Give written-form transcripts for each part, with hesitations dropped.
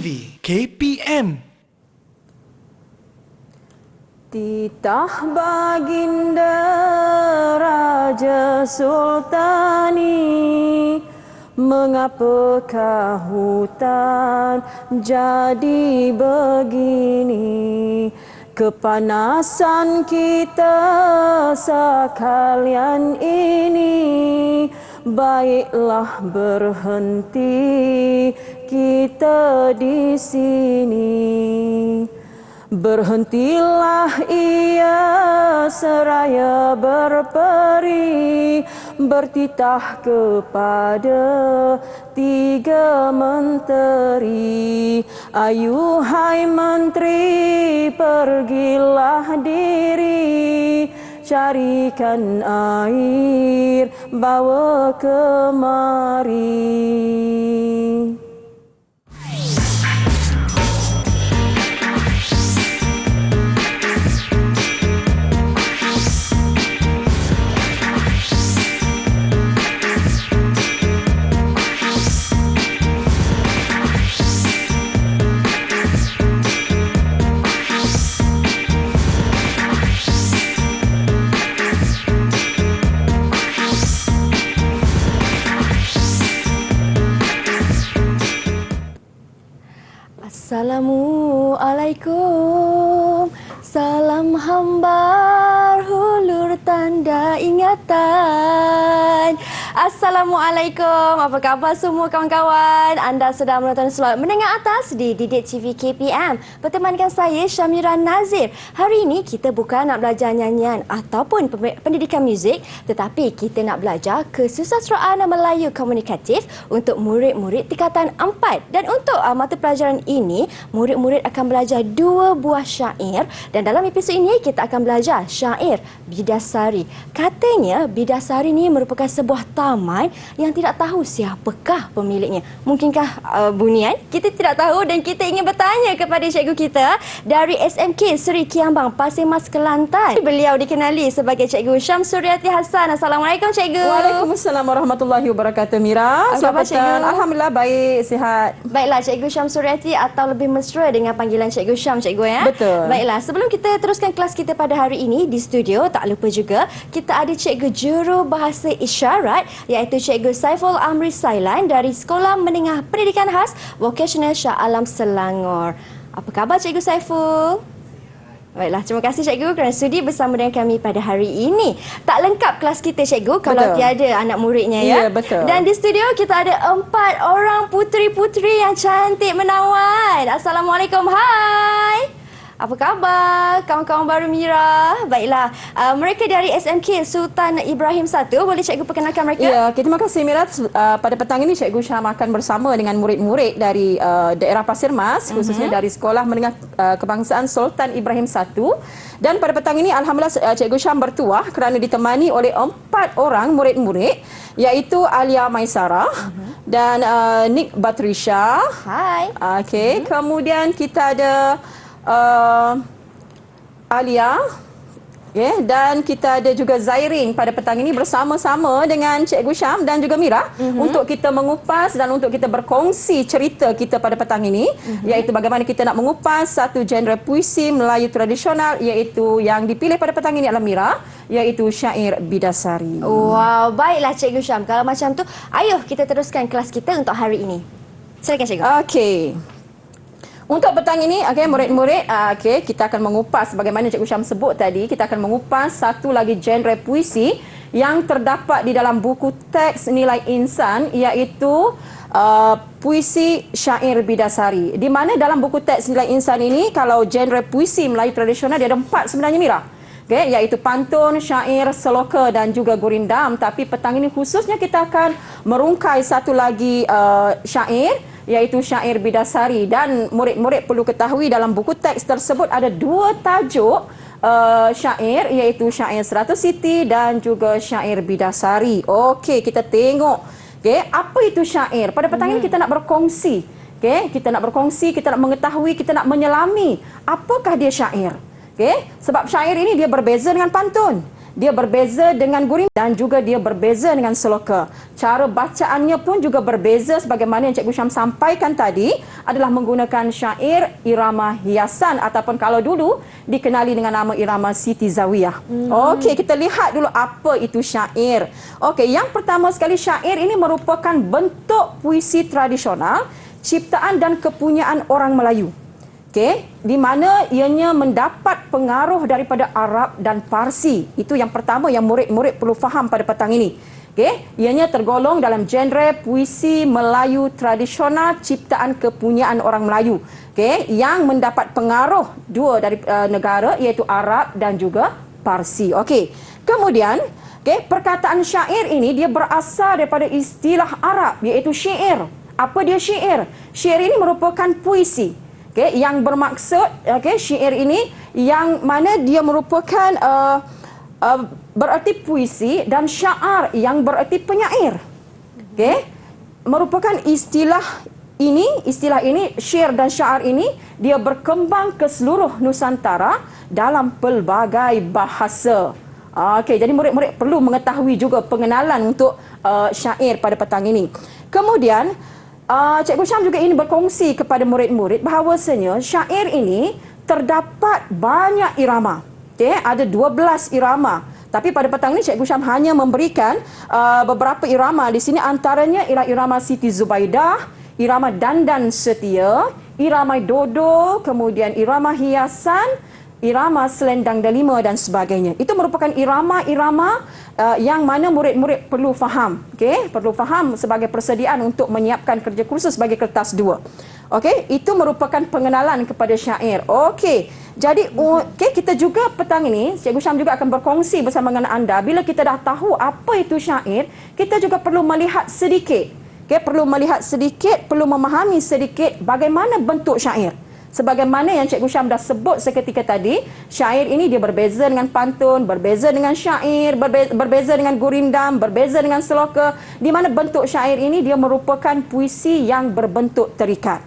TV KPM. Titah baginda Raja Sultani, mengapakah hutan jadi begini? Kepanasan kita sekalian ini, baiklah berhenti kita di sini. Berhentilah ia seraya berperi, bertitah kepada tiga menteri. Ayuhai menteri, pergilah diri, carikan air, bawa kemari. Assalamualaikum, salam hamba hulur tanda ingatan. Assalamualaikum, apa khabar semua kawan-kawan? Anda sedang menonton slot Menengah Atas di Didik TV KPM. Bertemankan saya Syamira Nazir. Hari ini kita bukan nak belajar nyanyian ataupun pendidikan muzik, tetapi kita nak belajar kesusastraan Melayu komunikatif untuk murid-murid tingkatan 4. Dan untuk mata pelajaran ini, murid-murid akan belajar 2 buah syair, dan dalam episod ini kita akan belajar syair Bidasari. Katanya Bidasari ini merupakan sebuah taman yang tidak tahu siapakah pemiliknya. Mungkinkah bunian? Kita tidak tahu dan kita ingin bertanya kepada cikgu kita dari SMK Seri Kiambang, Pasir Mas, Kelantan. Beliau dikenali sebagai Cikgu Syamsuriati Hassan. Assalamualaikum cikgu. Waalaikumsalam warahmatullahi wabarakatuh, Mira. Selamat cikgu. Alhamdulillah baik, sihat. Baiklah Cikgu Syamsuriati, atau lebih mesra dengan panggilan Cikgu Syam, cikgu ya. Betul. Baiklah, sebelum kita teruskan kelas kita pada hari ini di studio, tak lupa juga kita ada Cikgu Juru Bahasa Isyarat iaitu Cikgu Saiful Amri Sailan dari Sekolah Menengah Pendidikan Khas Vocational Shah Alam Selangor. Apa khabar Cikgu Saiful? Baiklah, terima kasih cikgu kerana sudi bersama dengan kami pada hari ini. Tak lengkap kelas kita cikgu kalau Betul. tiada anak muridnya ya. Ya, betul. Dan di studio kita ada 4 orang puteri-puteri yang cantik menawan. Assalamualaikum, hai. Apa khabar kawan-kawan baru Mira? Baiklah, mereka dari SMK Sultan Ibrahim 1. Boleh cikgu perkenalkan mereka? Ya, terima kasih Mira. Pada petang ini Cikgu Syam akan bersama dengan murid-murid dari daerah Pasir Mas, khususnya dari Sekolah Menengah Kebangsaan Sultan Ibrahim 1. Dan pada petang ini alhamdulillah Cikgu Syam bertuah kerana ditemani oleh 4 orang murid-murid, iaitu Alia Maisara dan Nik Batrisha. Hai. Okey, kemudian kita ada Alia, dan kita ada juga Zairin pada petang ini bersama-sama dengan Cikgu Syam dan juga Mira untuk kita mengupas dan untuk kita berkongsi cerita kita pada petang ini, iaitu bagaimana kita nak mengupas satu genre puisi Melayu tradisional, iaitu yang dipilih pada petang ini adalah Mira, iaitu syair Bidasari. Wow, baiklah Cikgu Syam. Kalau macam tu, ayo kita teruskan kelas kita untuk hari ini. Silakan cikgu. Okey. Untuk petang ini, murid-murid, kita akan mengupas bagaimana Cikgu Syam sebut tadi, kita akan mengupas satu lagi genre puisi yang terdapat di dalam buku teks Nilai Insan, iaitu puisi syair Bidasari. Di mana dalam buku teks Nilai Insan ini, kalau genre puisi Melayu tradisional dia ada 4 sebenarnya Mira. Iaitu pantun, syair, seloka dan juga gurindam. Tapi petang ini khususnya kita akan merungkai satu lagi syair, iaitu syair Bidasari. Dan murid-murid perlu ketahui dalam buku teks tersebut ada 2 tajuk syair, iaitu syair 100 Siti dan juga syair Bidasari. Okey, kita tengok apa itu syair. Pada petang ini kita nak berkongsi. Kita nak berkongsi, kita nak mengetahui, kita nak menyelami apakah dia syair. Sebab syair ini dia berbeza dengan pantun. dia berbeza dengan gurindam dan juga dia berbeza dengan seloka. Cara bacaannya pun juga berbeza sebagaimana yang Cikgu Syam sampaikan tadi adalah menggunakan syair irama hiasan ataupun kalau dulu dikenali dengan nama irama Siti Zawiyah. Okey, kita lihat dulu apa itu syair. Okey, yang pertama sekali syair ini merupakan bentuk puisi tradisional ciptaan dan kepunyaan orang Melayu. Okey, di mana ianya mendapat pengaruh daripada Arab dan Parsi. Itu yang pertama yang murid-murid perlu faham pada petang ini. Okey, ianya tergolong dalam genre puisi Melayu tradisional ciptaan kepunyaan orang Melayu. Okey, yang mendapat pengaruh dua dari negara iaitu Arab dan juga Parsi. Okey. Kemudian, perkataan syair ini dia berasal daripada istilah Arab iaitu syair. Apa dia syair? Syair ini merupakan puisi. Yang bermaksud syair ini yang mana dia merupakan bererti puisi dan syaar yang bererti penyair. Merupakan istilah ini syair dan syair ini dia berkembang ke seluruh Nusantara dalam pelbagai bahasa. Jadi murid-murid perlu mengetahui juga pengenalan untuk syair pada petang ini. Kemudian Cikgu Syam juga ingin berkongsi kepada murid-murid bahawasanya syair ini terdapat banyak irama. Ada 12 irama. Tapi pada petang ini Cikgu Syam hanya memberikan beberapa irama. Di sini antaranya ialah irama Siti Zubaidah, irama Dandan Setia, irama Dodo, kemudian irama Hiasan, irama Selendang Delima dan sebagainya. Itu merupakan irama-irama yang mana murid-murid perlu faham. Perlu faham sebagai persediaan untuk menyiapkan kerja kursus bagi kertas 2. Itu merupakan pengenalan kepada syair. Jadi kita juga petang ini Cikgu Syam juga akan berkongsi bersama dengan anda. Bila kita dah tahu apa itu syair, kita juga perlu melihat sedikit. Perlu melihat sedikit, perlu memahami sedikit bagaimana bentuk syair. Sebagaimana yang Cikgu Syam dah sebut seketika tadi, syair ini dia berbeza dengan pantun, berbeza dengan syair, berbeza dengan gurindam, berbeza dengan seloka, di mana bentuk syair ini dia merupakan puisi yang berbentuk terikat.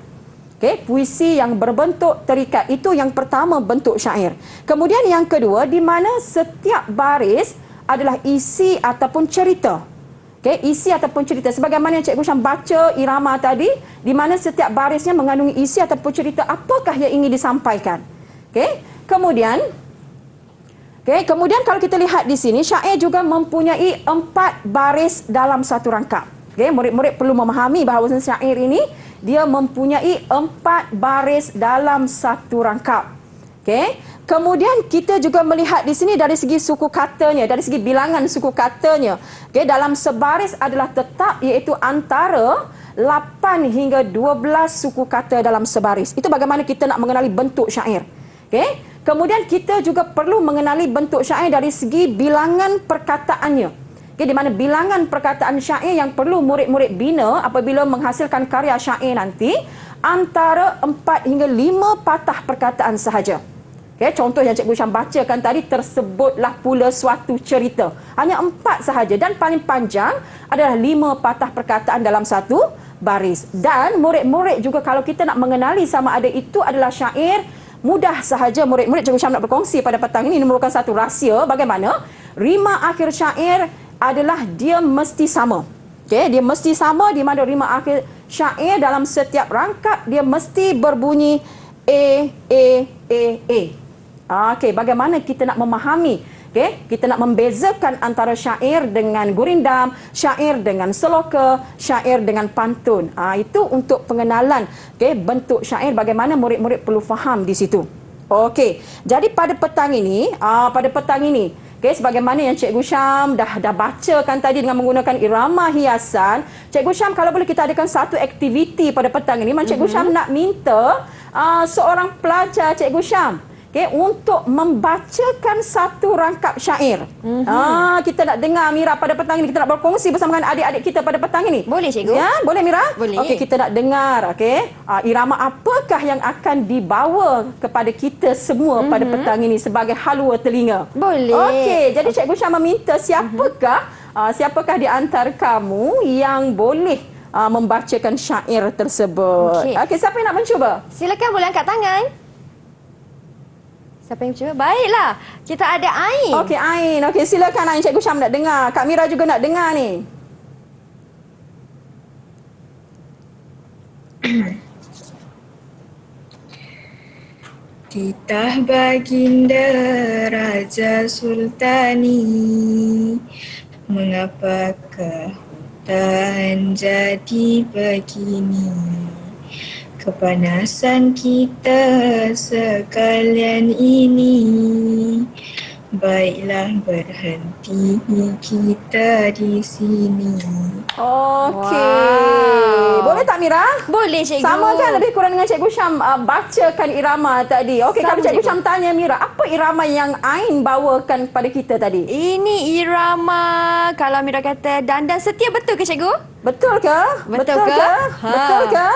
Puisi yang berbentuk terikat, itu yang pertama bentuk syair. Kemudian yang kedua, di mana setiap baris adalah isi ataupun cerita. Isi ataupun cerita. Sebagaimana yang Cikgu Syam baca irama tadi, di mana setiap barisnya mengandungi isi ataupun cerita apakah yang ingin disampaikan. Kemudian kalau kita lihat di sini, syair juga mempunyai 4 baris dalam satu rangkap. Murid-murid perlu memahami bahawa syair ini dia mempunyai 4 baris dalam satu rangkap. Kemudian kita juga melihat di sini dari segi suku katanya, dari segi bilangan suku katanya. Dalam sebaris adalah tetap iaitu antara 8 hingga 12 suku kata dalam sebaris. Itu bagaimana kita nak mengenali bentuk syair. Kemudian kita juga perlu mengenali bentuk syair dari segi bilangan perkataannya. Di mana bilangan perkataan syair yang perlu murid-murid bina apabila menghasilkan karya syair nanti antara 4 hingga 5 patah perkataan sahaja. Contoh yang Cikgu Syam bacakan tadi, tersebutlah pula suatu cerita. Hanya 4 sahaja dan paling panjang adalah 5 patah perkataan dalam satu baris. Dan murid-murid juga kalau kita nak mengenali sama ada itu adalah syair, mudah sahaja murid-murid Cikgu Syam nak berkongsi pada petang ini merupakan satu rahsia bagaimana rima akhir syair adalah dia mesti sama. Dia mesti sama di mana rima akhir syair dalam setiap rangkap dia mesti berbunyi A. Bagaimana kita nak memahami, kita nak membezakan antara syair dengan gurindam, syair dengan seloka, syair dengan pantun. Itu untuk pengenalan bentuk syair, bagaimana murid-murid perlu faham di situ. Jadi pada petang ini, sebagaimana yang Cikgu Syam dah bacakan tadi dengan menggunakan irama hiasan, Cikgu Syam kalau boleh kita adakan satu aktiviti pada petang ini. Cikgu Syam nak minta seorang pelajar Cikgu Syam untuk membacakan satu rangkap syair. Kita nak dengar Mira pada petang ini. Kita nak berkongsi bersama dengan adik-adik kita pada petang ini. Boleh Cikgu? Ya, boleh Mira? Boleh. Kita nak dengar irama apakah yang akan dibawa kepada kita semua pada petang ini sebagai halua telinga. Boleh. Jadi Cikgu Syam meminta siapakah di antara kamu yang boleh membacakan syair tersebut. Siapa yang nak mencuba? Silakan, boleh angkat tangan. Siapa yang cuba? Baiklah. Kita ada Ain. Okey, Ain. Okey, silakan Ain. Cikgu Syam nak dengar. Kak Mira juga nak dengar ni. Titah baginda Raja Sultani, mengapakah hutan jadi begini? Kepanasan kita sekalian ini, baiklah berhenti kita di sini. Okey. Wow. Boleh tak Mira? Boleh, cikgu. Sama kan lebih kurang dengan Cikgu Syam bacakan irama tadi. Okey, Sama, kalau Cikgu cikgu. Syam tanya Mira, apa irama yang Ain bawakan kepada kita tadi? Ini irama, kalau Mira kata dandan setia, betul ke cikgu? Betul ke? Betul ke? Ha. Betul ke?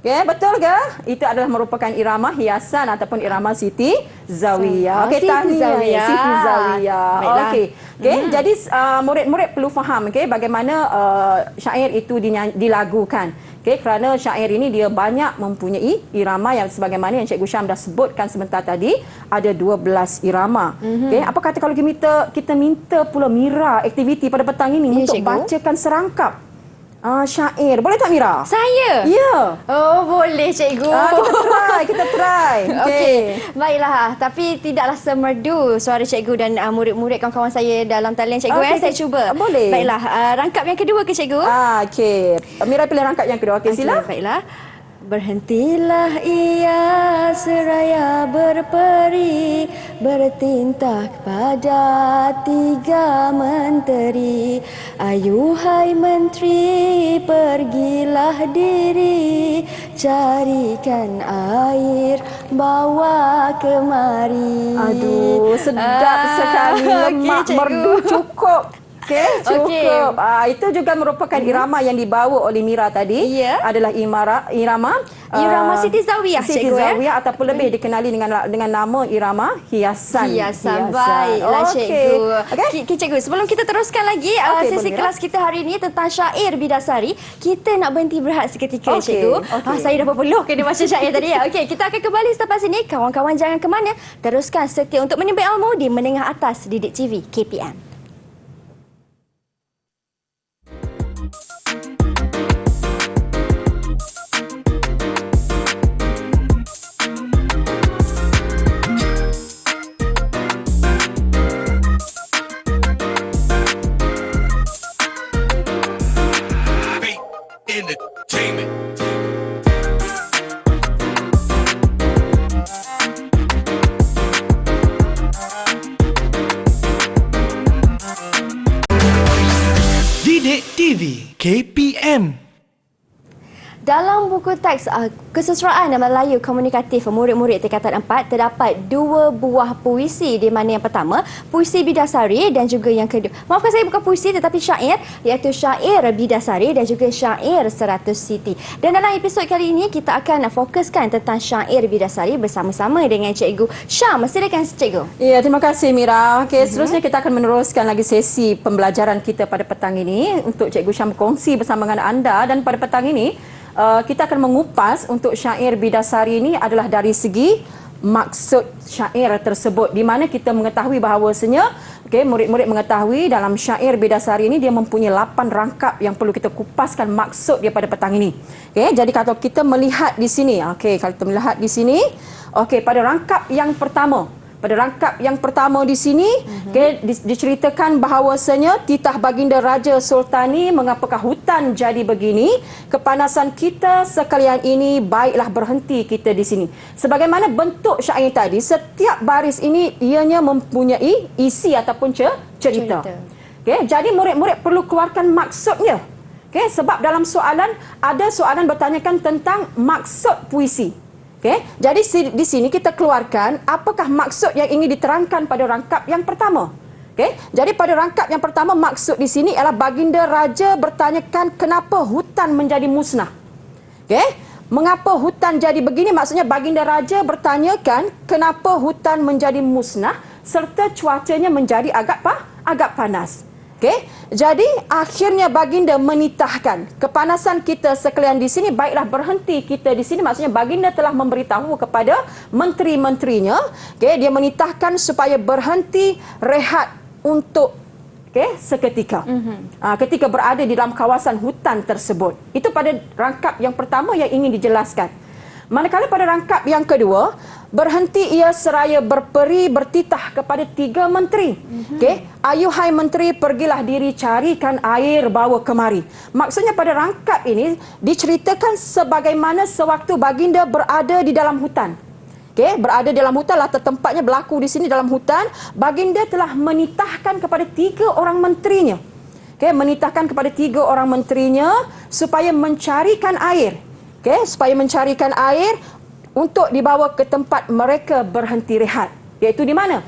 Okey, betul ke? Itu adalah merupakan irama hiasan ataupun irama Siti Zawiyah. Oh, Okey, Siti tahniah Zawiyah. Siti Zawiyah. Baiklah. Okey. Okey, jadi murid-murid perlu faham bagaimana syair itu dilagukan. Okey, kerana syair ini dia banyak mempunyai irama yang sebagaimana yang Cikgu Syam dah sebutkan sebentar tadi, ada 12 irama. Okey, apa kata kalau kita minta pula Mira aktiviti pada petang ini Ya, untuk cikgu. bacakan serangkap syair. Boleh tak Mira? Saya? Ya. Oh, boleh cikgu. Kita try. Okey. Baiklah, tapi tidaklah semerdu suara cikgu dan murid-murid kawan-kawan saya dalam talian cikgu. Okey, Saya cuba. boleh. Baiklah, rangkap yang kedua ke cikgu? Okey. Mira pilih rangkap yang kedua. Okey, sila. Baiklah. Berhentilah ia seraya berperi, bertintah kepada 3 menteri. Ayuhai menteri, pergilah diri, carikan air, bawa kemari. Aduh, sedap sekali. Lemak, okey, cikgu. merdu, cukup. Okey, cukup. Okey. Itu juga merupakan irama yang dibawa oleh Mira tadi. Ya. Adalah irama Siti Zawiyah, Siti cikgu, Zawiyah ataupun lebih dikenali dengan nama irama hiasan. Hiasan. Baiklah, cikgu. Okey. Cikgu, sebelum kita teruskan lagi Okey, sesi boleh, kelas kita hari ini tentang syair bidasari, kita nak berhenti berehat seketika, Okey, cikgu. okey. Saya dah berpeluh kena baca syair tadi. Ya. Okey, kita akan kembali selepas ini. Kawan-kawan jangan ke mana. Teruskan setia untuk menimba ilmu di Menengah Atas Didik TV KPM. Entertainment. Didik TV KPM. Dalam buku teks Kesusastraan dan Melayu Komunikatif murid-murid tingkatan 4 terdapat 2 buah puisi, di mana yang pertama puisi bidasari dan juga yang kedua, maafkan saya, bukan puisi tetapi syair, iaitu syair bidasari dan juga syair 100 siti. Dan dalam episod kali ini kita akan fokuskan tentang syair bidasari bersama-sama dengan Cikgu Syam. Silakan cikgu. Ya, terima kasih Mira. Okey, seterusnya kita akan meneruskan lagi sesi pembelajaran kita pada petang ini untuk Cikgu Syam berkongsi bersama dengan anda. Dan pada petang ini kita akan mengupas untuk syair bidasari ini adalah dari segi maksud syair tersebut, di mana kita mengetahui bahawasanya murid-murid mengetahui dalam syair bidasari ini dia mempunyai 8 rangkap yang perlu kita kupaskan maksud dia pada petang ini. Jadi kalau kita melihat di sini, kalau kita melihat di sini, pada rangkap yang pertama, di sini diceritakan bahawasanya titah baginda Raja Sultani, mengapakah hutan jadi begini? Kepanasan kita sekalian ini, baiklah berhenti kita di sini. Sebagaimana bentuk syair tadi, setiap baris ini ianya mempunyai isi ataupun cerita. Jadi murid-murid perlu keluarkan maksudnya. Sebab dalam soalan ada soalan bertanyakan tentang maksud puisi. Jadi di sini kita keluarkan apakah maksud yang ingin diterangkan pada rangkap yang pertama. Jadi pada rangkap yang pertama, maksud di sini ialah baginda raja bertanyakan kenapa hutan menjadi musnah. Mengapa hutan jadi begini? Maksudnya baginda raja bertanyakan kenapa hutan menjadi musnah serta cuacanya menjadi agak panas. Okey, jadi akhirnya baginda menitahkan kepanasan kita sekalian di sini, baiklah berhenti kita di sini. Maksudnya baginda telah memberitahu kepada menteri-menterinya, okey, dia menitahkan supaya berhenti rehat untuk seketika. Ketika berada di dalam kawasan hutan tersebut. Itu pada rangkap yang pertama yang ingin dijelaskan. Manakala pada rangkap yang kedua, berhenti ia seraya berperi bertitah kepada 3 menteri. Okey, ayuhai menteri, pergilah diri carikan air bawa kemari. Maksudnya pada rangkap ini diceritakan sebagaimana sewaktu baginda berada di dalam hutan. Okey, berada di dalam hutan lah tempatnya berlaku di sini dalam hutan, baginda telah menitahkan kepada 3 orang menterinya. Okey, menitahkan kepada 3 orang menterinya supaya mencarikan air. Okey, supaya mencarikan air untuk dibawa ke tempat mereka berhenti rehat. Iaitu di mana?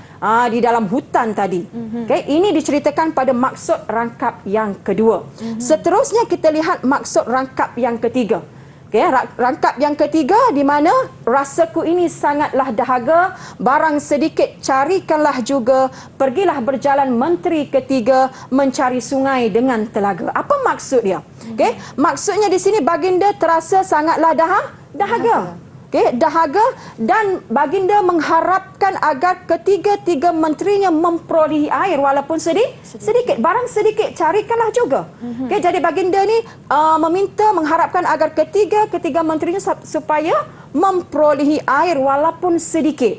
Di dalam hutan tadi. Okey, ini diceritakan pada maksud rangkap yang kedua. Seterusnya kita lihat maksud rangkap yang ketiga. Okey, rangkap yang ketiga di mana rasaku ini sangatlah dahaga, barang sedikit carikanlah juga, pergilah berjalan menteri ketiga mencari sungai dengan telaga. Apa maksud dia? Okey, maksudnya di sini baginda terasa sangatlah dahaga. Okey, dahaga, dan baginda mengharapkan agar ketiga-tiga menterinya memperolehi air walaupun sedikit. Barang sedikit carikanlah juga. Okey, jadi baginda ni mengharapkan agar ketiga menterinya supaya memperolehi air walaupun sedikit.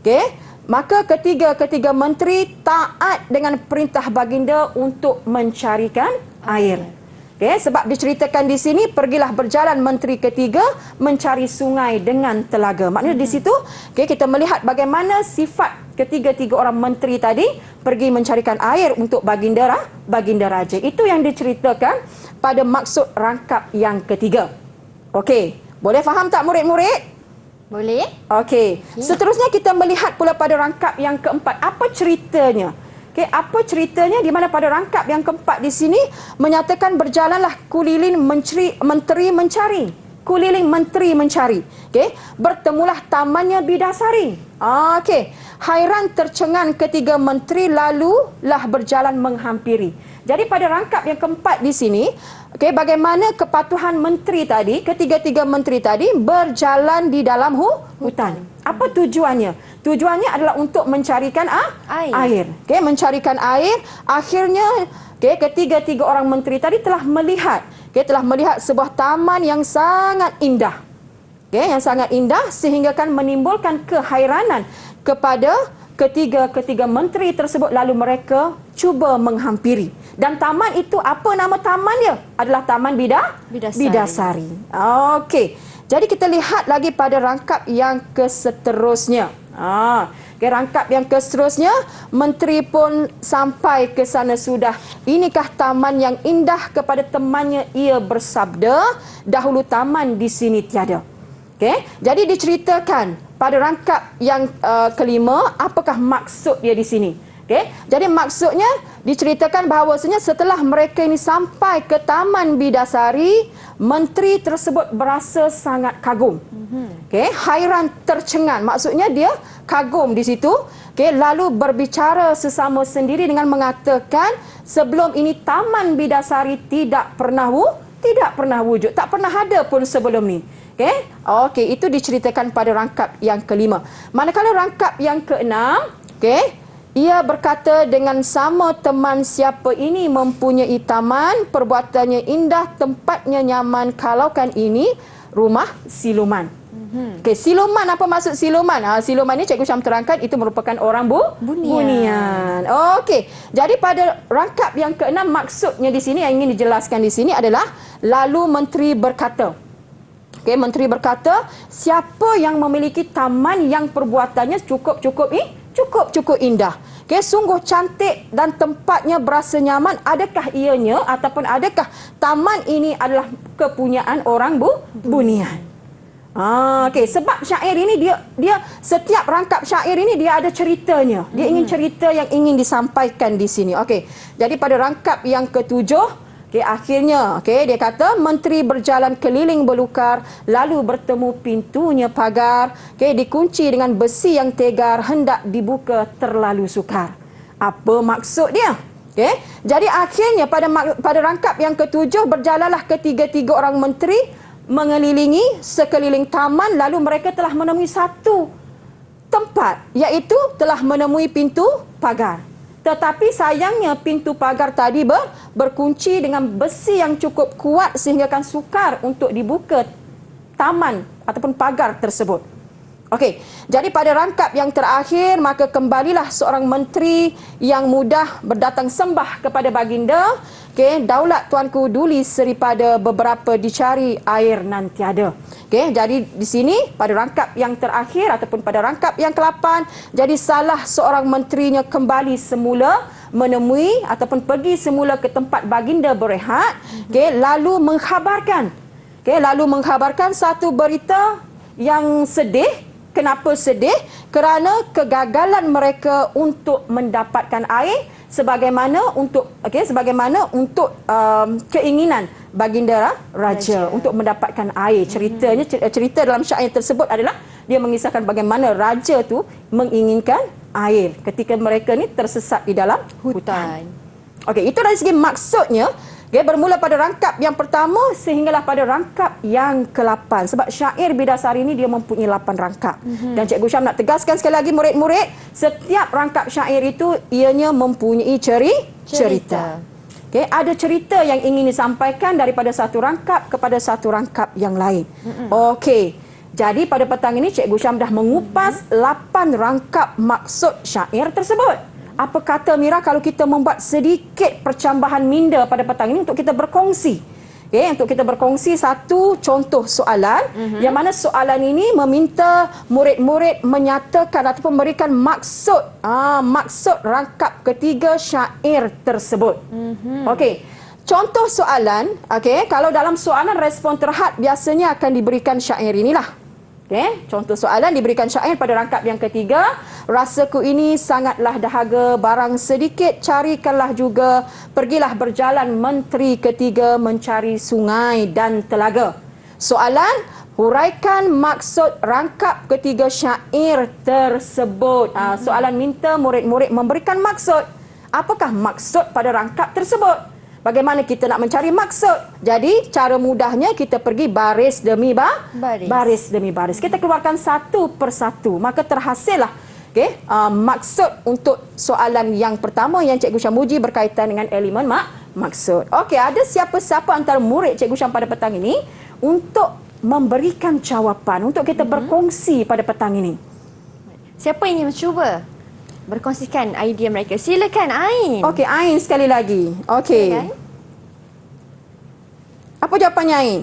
Okey, maka ketiga menteri taat dengan perintah baginda untuk mencarikan air. Okay, sebab diceritakan di sini, pergilah berjalan menteri ketiga mencari sungai dengan telaga. Maknanya di situ kita melihat bagaimana sifat ketiga-tiga orang menteri tadi pergi mencarikan air untuk baginda raja. Itu yang diceritakan pada maksud rangkap yang ketiga. Okey, boleh faham tak murid-murid? Boleh. Okey. Seterusnya kita melihat pula pada rangkap yang keempat. Apa ceritanya? Okey, apa ceritanya di mana pada rangkap yang keempat di sini menyatakan berjalanlah kuliling menteri mencari. Kuliling menteri mencari. Okey, bertemulah tamannya bidasari. Okey, hairan tercengang ketiga menteri lalulah berjalan menghampiri. Jadi pada rangkap yang keempat di sini, okey, bagaimana kepatuhan menteri tadi, ketiga-tiga menteri tadi berjalan di dalam hutan. Apa tujuannya? Tujuannya adalah untuk mencarikan air. Okey, mencarikan air. Akhirnya ketiga-tiga orang menteri tadi telah melihat sebuah taman yang sangat indah. Yang sangat indah sehingga kan menimbulkan kehairanan kepada ketiga menteri tersebut, lalu mereka cuba menghampiri. Dan taman itu, apa nama taman dia? Adalah Taman Bidasari. Okey. Jadi kita lihat lagi pada rangkap yang keseterusnya. Rangkap yang keseterusnya, menteri pun sampai ke sana sudah. Inikah taman yang indah, kepada temannya ia bersabda, dahulu taman di sini tiada. Okey, jadi diceritakan pada rangkap yang kelima, apakah maksud dia di sini. Okey, jadi maksudnya diceritakan bahawasanya setelah mereka ini sampai ke Taman Bidasari, menteri tersebut berasa sangat kagum. Okey, hairan tercengang. Maksudnya dia kagum di situ. Okey, lalu berbicara sesama sendiri dengan mengatakan sebelum ini Taman Bidasari tidak pernah wujud, tak pernah ada pun sebelum ni. Okey, itu diceritakan pada rangkap yang kelima. Manakala rangkap yang keenam, ia berkata dengan sama, teman siapa ini mempunyai taman, perbuatannya indah, tempatnya nyaman, kalaukan ini rumah siluman. Okey, siluman, apa maksud siluman? Siluman ni Cikgu Syam terangkan itu merupakan orang bunian. Okey, jadi pada rangkap yang keenam, maksudnya di sini yang ingin dijelaskan di sini adalah lalu menteri berkata. Okey, menteri berkata, siapa yang memiliki taman yang perbuatannya cukup indah. Okey, sungguh cantik dan tempatnya berasa nyaman, adakah ianya ataupun adakah taman ini adalah kepunyaan orang bunian? Okey, sebab syair ini dia setiap rangkap syair ini dia ada ceritanya. Dia ingin cerita yang ingin disampaikan di sini. Okey, jadi pada rangkap yang ketujuh, akhirnya dia kata menteri berjalan keliling belukar, lalu bertemu pintunya pagar, dikunci dengan besi yang tegar, hendak dibuka terlalu sukar. Apa maksud dia? Okey. Jadi akhirnya pada rangkap yang ketujuh berjalanlah ketiga-tiga orang menteri mengelilingi sekeliling taman, lalu mereka telah menemui satu tempat, iaitu telah menemui pintu pagar. Tetapi sayangnya pintu pagar tadi berkunci dengan besi yang cukup kuat sehingga kan sukar untuk dibuka taman ataupun pagar tersebut. Okey, jadi pada rangkap yang terakhir maka kembalilah seorang menteri yang mudah berdatang sembah kepada baginda. Okey, daulat tuanku duli seripada beberapa dicari air nan tiada. Okey, jadi di sini pada rangkap yang terakhir ataupun pada rangkap yang ke-8, jadi salah seorang menterinya kembali semula menemui ataupun pergi semula ke tempat baginda berehat. Okey, lalu mengkhabarkan satu berita yang sedih. Kenapa sedih? Kerana kegagalan mereka untuk mendapatkan air sebagaimana untuk keinginan baginda raja untuk mendapatkan air. Cerita dalam syair tersebut adalah dia mengisahkan bagaimana raja tu menginginkan air ketika mereka ni tersesat di dalam hutan. Okey, itu dari segi maksudnya. Okay, bermula pada rangkap yang pertama sehinggalah pada rangkap yang ke-8. Sebab syair Bidasari ini dia mempunyai 8 rangkap. Dan Cikgu Syam nak tegaskan sekali lagi murid-murid, setiap rangkap syair itu ianya mempunyai cerita. Okay, ada cerita yang ingin disampaikan daripada satu rangkap kepada satu rangkap yang lain. Okey. Jadi pada petang ini Cikgu Syam dah mengupas 8 rangkap maksud syair tersebut. Apa kata Mira kalau kita membuat sedikit percambahan minda pada petang ini untuk kita berkongsi? Okay, untuk kita berkongsi satu contoh soalan yang mana soalan ini meminta murid-murid menyatakan ataupun memberikan maksud rangkap ketiga syair tersebut. Okey. Contoh soalan, okey, kalau dalam soalan respon terhad biasanya akan diberikan syair inilah. Okay. Contoh soalan diberikan syair pada rangkap yang ketiga. Rasaku ini sangatlah dahaga, barang sedikit carikanlah juga. Pergilah berjalan menteri ketiga mencari sungai dan telaga. Soalan, huraikan maksud rangkap ketiga syair tersebut. Soalan minta murid-murid memberikan maksud. Apakah maksud pada rangkap tersebut? Bagaimana kita nak mencari maksud? Jadi, cara mudahnya kita pergi baris demi baris. Kita keluarkan satu persatu. Maka terhasillah maksud untuk soalan yang pertama yang Cikgu Syam uji berkaitan dengan elemen maksud. Okey, ada siapa-siapa antara murid Cikgu Syam pada petang ini untuk memberikan jawapan, untuk kita berkongsi pada petang ini? Siapa yang ingin mencuba berkongsikan idea mereka? Silakan Ain. Okey, Ain sekali lagi. Okey. Silakan. Apa jawapannya Ain?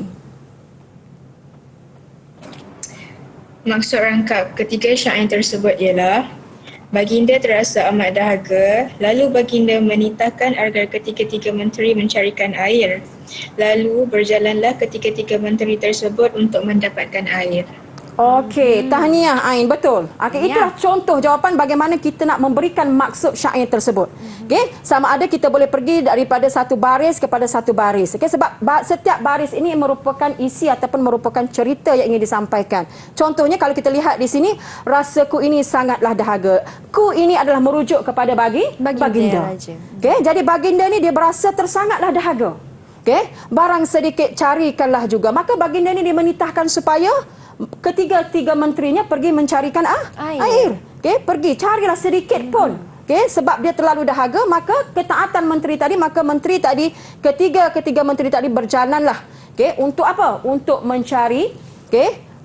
Maksud rangkap ketiga syair tersebut ialah baginda terasa amat dahaga, lalu baginda menitahkan agar ketiga-tiga menteri mencarikan air. Lalu berjalanlah ketiga-tiga menteri tersebut untuk mendapatkan air. Okey, tahniah Ain, betul. Okey, itulah contoh jawapan bagaimana kita nak memberikan maksud syair tersebut. Okey, sama ada kita boleh pergi daripada satu baris kepada satu baris. Okey, sebab setiap baris ini merupakan isi ataupun merupakan cerita yang ingin disampaikan. Contohnya kalau kita lihat di sini, rasaku ini sangatlah dahaga. Ku ini adalah merujuk kepada baginda. Okey, jadi baginda ni dia berasa tersangatlah dahaga. Okey, barang sedikit carikanlah juga. Maka baginda ni dia menitahkan supaya ketiga-tiga menterinya pergi mencarikan air. Okey, pergi carilah sedikit pun. Okey, sebab dia terlalu dahaga, maka ketaatan menteri tadi, ketiga menteri tadi berjalanlah. Okey, untuk apa? Untuk mencari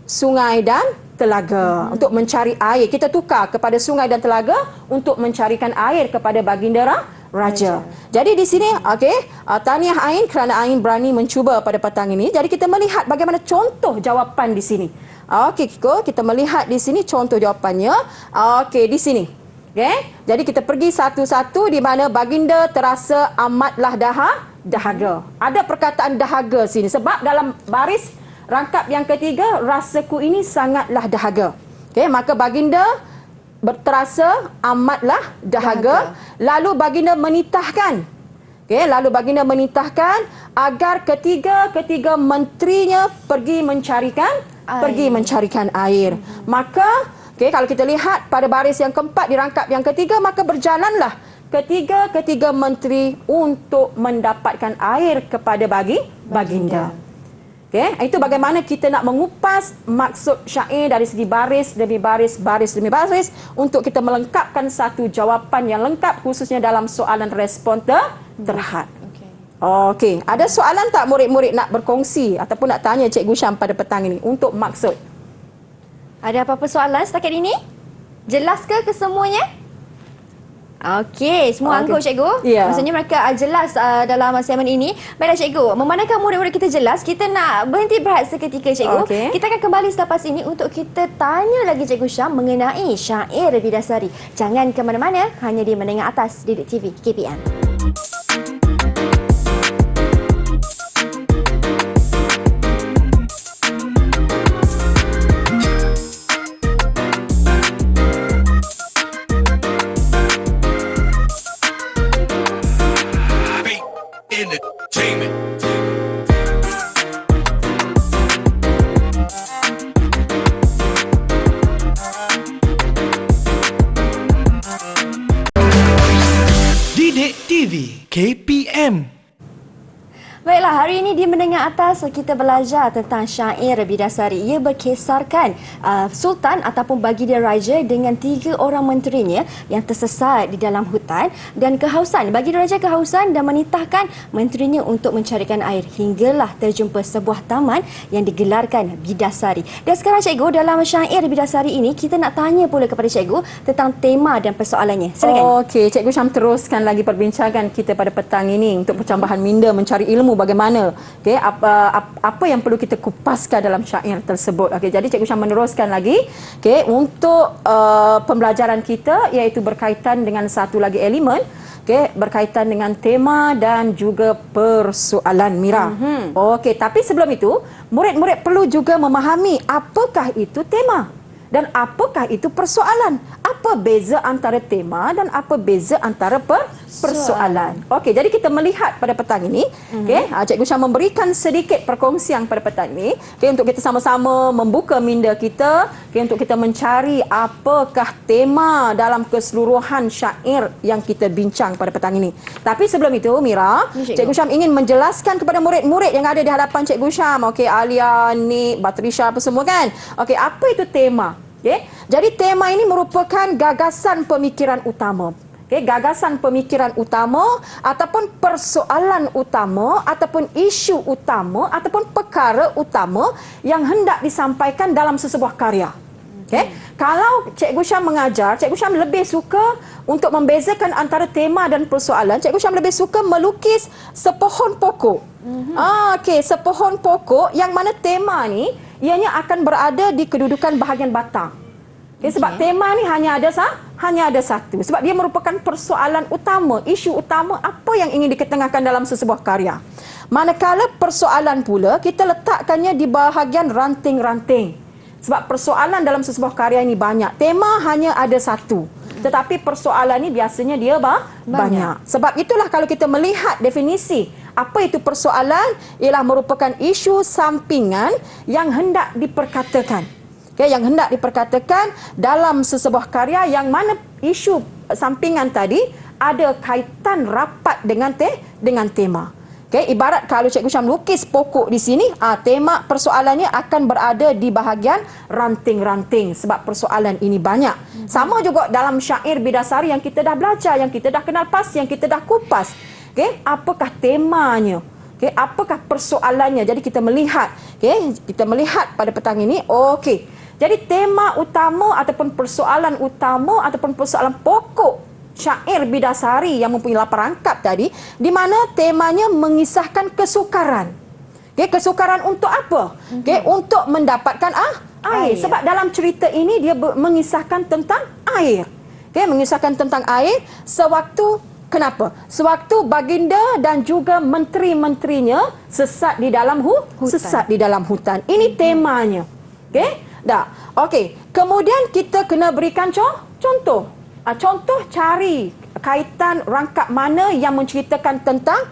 sungai dan telaga, untuk mencari air. Kita tukar kepada sungai dan telaga untuk mencarikan air kepada baginda raja. Jadi di sini tahniah Ain kerana Ain berani mencuba pada petang ini. Jadi kita melihat bagaimana contoh jawapan di sini. Okey Kiko, kita melihat di sini contoh jawapannya. Okey, di sini. Okey. Jadi kita pergi satu-satu di mana baginda terasa amatlah dahaga. Ada perkataan dahaga sini sebab dalam baris rangkap yang ketiga rasaku ini sangatlah dahaga. Okey, maka baginda terasa amatlah dahaga. Lalu baginda menitahkan. Lalu baginda menitahkan agar ketiga menterinya pergi mencarikan air. Maka kalau kita lihat pada baris yang keempat di rangkap yang ketiga, maka berjalanlah ketiga menteri untuk mendapatkan air kepada baginda. Okey, itu bagaimana kita nak mengupas maksud syair dari segi baris demi baris demi baris untuk kita melengkapkan satu jawapan yang lengkap khususnya dalam soalan respon terhad. Okey, ada soalan tak murid-murid nak berkongsi ataupun nak tanya Cikgu Syam pada petang ini untuk maksud? Ada apa-apa soalan setakat ini? Jelas ke kesemuanya? Okey, semua angkut cikgu. Ya. Maksudnya mereka jelas dalam segmen ini. Baiklah cikgu, memandangkan murid-murid kita jelas, kita nak berhenti berehat seketika cikgu. Okey. Kita akan kembali selepas ini untuk kita tanya lagi Cikgu Syam mengenai syair bidasari. Jangan ke mana-mana, hanya di Menengah Atas Didik TV KPM. Entertainment. Didik TV KPM. Baiklah, hari ini di Menengah Atas kita belajar tentang syair bidasari. Ia berkisarkan Sultan ataupun Baginda Raja dengan 3 orang menterinya yang tersesat di dalam hutan dan kehausan. Baginda Raja kehausan dan menitahkan menterinya untuk mencarikan air hinggalah terjumpa sebuah taman yang digelarkan bidasari. Dan sekarang cikgu, dalam syair bidasari ini kita nak tanya pula kepada cikgu tentang tema dan persoalannya. Silakan. Okey, Cikgu Syam teruskan lagi perbincangan kita pada petang ini untuk percambahan minda mencari ilmu bagaimana. Okey, apa yang perlu kita kupaskan dalam syair tersebut. Okey, jadi Cikgu Syam meneruskan lagi. Okey, untuk pembelajaran kita iaitu berkaitan dengan satu lagi elemen. Okey, berkaitan dengan tema dan juga persoalan Mira. Okey, tapi sebelum itu, murid-murid perlu juga memahami apakah itu tema dan apakah itu persoalan. Apa beza antara tema dan apa beza antara persoalan. Okey, jadi kita melihat pada petang ini, okey, Cikgu Syam memberikan sedikit perkongsian pada petang ini, okey, untuk kita sama-sama membuka minda kita, okey, untuk kita mencari apakah tema dalam keseluruhan syair yang kita bincang pada petang ini. Tapi sebelum itu, Mira, Cikgu Syam ingin menjelaskan kepada murid-murid yang ada di hadapan Cikgu Syam, okey, Alia, Nik, Batrisha apa semua kan. Okey, apa itu tema? Okay. Jadi tema ini merupakan gagasan pemikiran utama. Okay. Gagasan pemikiran utama ataupun persoalan utama ataupun isu utama ataupun perkara utama yang hendak disampaikan dalam sesebuah karya. Okay. Kalau Cikgu Syam mengajar, Cikgu Syam lebih suka untuk membezakan antara tema dan persoalan. Cikgu Syam lebih suka melukis sepohon pokok. Okey, sepohon pokok yang mana tema ni ianya akan berada di kedudukan bahagian batang. Okay, sebab tema ni hanya ada satu. Sebab dia merupakan persoalan utama, isu utama apa yang ingin diketengahkan dalam sesebuah karya. Manakala persoalan pula kita letakkannya di bahagian ranting-ranting. Sebab persoalan dalam sesebuah karya ini banyak. Tema hanya ada satu. Tetapi persoalan ni biasanya dia banyak. Sebab itulah kalau kita melihat definisi apa itu persoalan, ialah merupakan isu sampingan yang hendak diperkatakan. Okay, yang hendak diperkatakan dalam sesebuah karya yang mana isu sampingan tadi ada kaitan rapat dengan tema. Okay, ibarat kalau Cikgu Syam lukis pokok di sini, tema persoalannya akan berada di bahagian ranting-ranting sebab persoalan ini banyak. Sama juga dalam syair bidasari yang kita dah belajar, yang kita dah kenal pasti, yang kita dah kupas. Okay, apakah temanya? Okay, apakah persoalannya? Jadi kita melihat, kita melihat pada petang ini. Okey, jadi tema utama ataupun persoalan utama ataupun persoalan pokok syair bidasari yang mempunyai 8 rangkap tadi, di mana temanya mengisahkan kesukaran. Okay, kesukaran untuk apa? Okay, untuk mendapatkan air. Sebab dalam cerita ini dia mengisahkan tentang air. Okay, mengisahkan tentang air sewaktu. Kenapa? Sewaktu baginda dan juga menteri-menterinya sesat di dalam hutan. Ini temanya. Okey? Dah. Okey. Kemudian kita kena berikan contoh. Contoh cari kaitan rangkap mana yang menceritakan tentang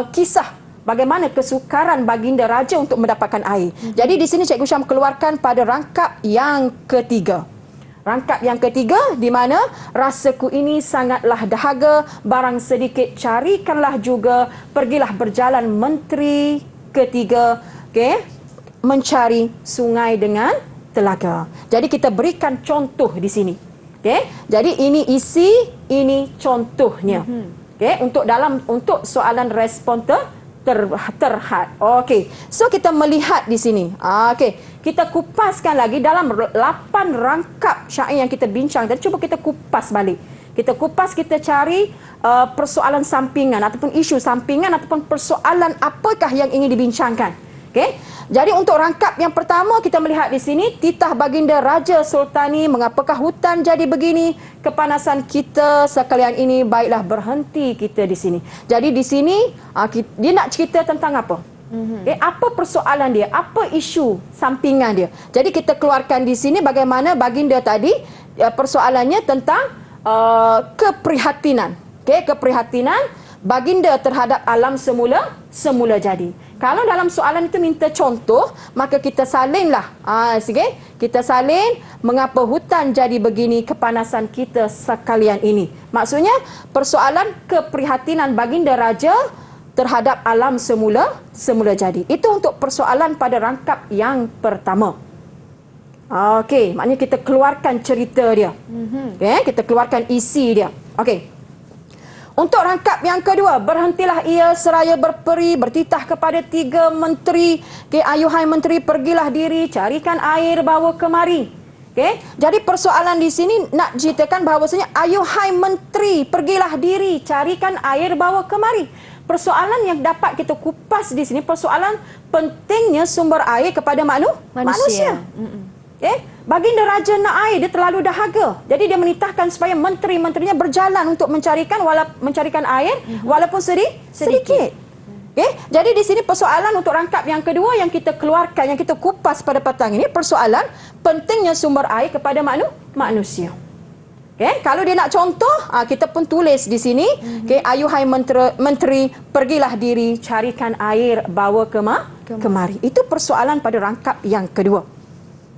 kisah bagaimana kesukaran baginda raja untuk mendapatkan air. Jadi di sini Cikgu Syam keluarkan pada rangkap yang ketiga. Rangkap yang ketiga, di mana rasaku ini sangatlah dahaga, barang sedikit carikanlah juga, pergilah berjalan menteri ketiga, okey, mencari sungai dengan telaga. Jadi kita berikan contoh di sini. Okey, jadi ini isi, ini contohnya. Okey, untuk soalan respon terhad. Okey. So kita melihat di sini. Okey. Kita kupaskan lagi dalam 8 rangkap syair yang kita bincang dan cuba kita kupas balik. Kita kupas, kita cari persoalan sampingan ataupun isu sampingan ataupun persoalan apakah yang ingin dibincangkan. Okey. Jadi untuk rangkap yang pertama kita melihat di sini, titah baginda Raja Sultani, mengapakah hutan jadi begini? Kepanasan kita sekalian ini, baiklah berhenti kita di sini. Jadi di sini dia nak cerita tentang apa? Apa persoalan dia? Apa isu sampingan dia? Jadi kita keluarkan di sini bagaimana baginda tadi persoalannya tentang keprihatinan. Keprihatinan baginda terhadap alam semula jadi. Kalau dalam soalan itu minta contoh, maka kita salinlah. Kita salin mengapa hutan jadi begini, kepanasan kita sekalian ini. Maksudnya persoalan keprihatinan baginda raja terhadap alam semula jadi. Itu untuk persoalan pada rangkap yang pertama. Okey, maknanya kita keluarkan cerita dia. Kita keluarkan isi dia. Okey. Untuk rangkap yang kedua, berhentilah ia seraya berperi, bertitah kepada 3 menteri. Ayuhai menteri, pergilah diri, carikan air, bawa kemari. Jadi persoalan di sini nak ceritakan bahawasanya ayuhai menteri, pergilah diri, carikan air, bawa kemari. Persoalan yang dapat kita kupas di sini, persoalan pentingnya sumber air kepada manusia. Baginda raja nak air, dia terlalu dahaga. Jadi dia menitahkan supaya menteri-menterinya berjalan untuk mencarikan air walaupun sedikit. Jadi di sini persoalan untuk rangkap yang kedua yang kita keluarkan, yang kita kupas pada petang ini, persoalan pentingnya sumber air kepada manusia. Kalau dia nak contoh, kita pun tulis di sini. Ayuhai menteri, pergilah diri, carikan air, bawa kemari. Itu persoalan pada rangkap yang kedua.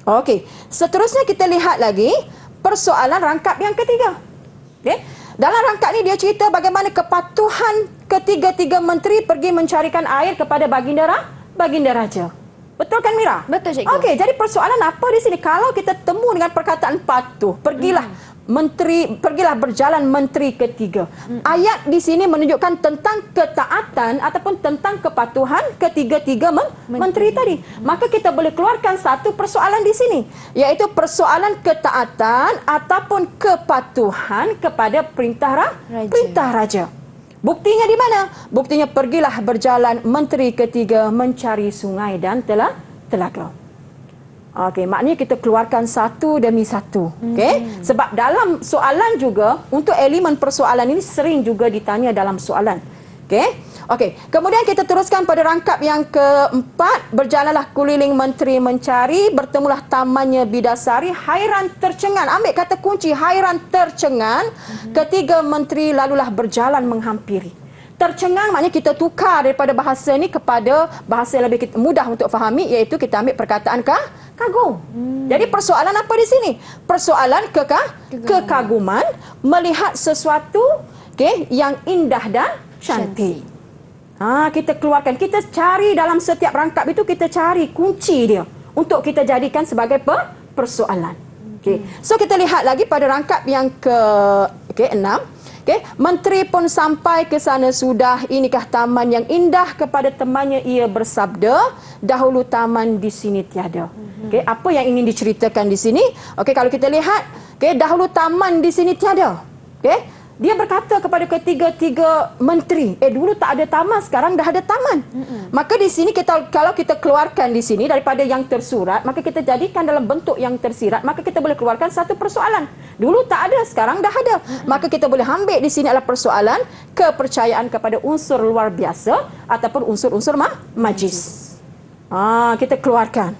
Okey, seterusnya kita lihat lagi persoalan rangkap yang ketiga. Dalam rangkap ini dia cerita bagaimana kepatuhan ketiga-tiga menteri pergi mencarikan air kepada baginda raja. Betul kan Mira? Betul, cikgu. Okey, jadi persoalan apa di sini? Kalau kita temu dengan perkataan patuh, pergilah berjalan menteri ketiga. Ayat di sini menunjukkan tentang ketaatan ataupun tentang kepatuhan ketiga-tiga menteri tadi. Maka kita boleh keluarkan satu persoalan di sini, iaitu persoalan ketaatan ataupun kepatuhan kepada perintah raja. Buktinya di mana? Buktinya pergilah berjalan menteri ketiga mencari sungai dan telaga. Okey, maknanya kita keluarkan satu demi satu. Okey, sebab dalam soalan juga untuk elemen persoalan ini sering juga ditanya dalam soalan. Okey, kemudian kita teruskan pada rangkap yang keempat, berjalanlah keliling menteri mencari, bertemulah tamannya bidasari, hairan tercengang. Ambil kata kunci hairan tercengang. Ketiga menteri lalulah berjalan menghampiri. Tercengang maknanya kita tukar daripada bahasa ni kepada bahasa yang lebih mudah untuk fahami, iaitu kita ambil perkataan kagum. Jadi persoalan apa di sini? Persoalan kekaguman melihat sesuatu yang indah dan cantik. Kita keluarkan, kita cari dalam setiap rangkap itu, kita cari kunci dia untuk kita jadikan sebagai persoalan. So kita lihat lagi pada rangkap yang ke-6. Menteri pun sampai ke sana sudah, inikah taman yang indah, kepada temannya ia bersabda, dahulu taman di sini tiada. Apa yang ingin diceritakan di sini? Kalau kita lihat, dahulu taman di sini tiada. Dia berkata kepada ketiga-tiga menteri, dulu tak ada taman, sekarang dah ada taman. Maka di sini kalau kita keluarkan di sini daripada yang tersurat, maka kita jadikan dalam bentuk yang tersirat, maka kita boleh keluarkan satu persoalan. Dulu tak ada, sekarang dah ada. Maka kita boleh ambil di sini adalah persoalan kepercayaan kepada unsur luar biasa ataupun unsur-unsur majis. Kita keluarkan.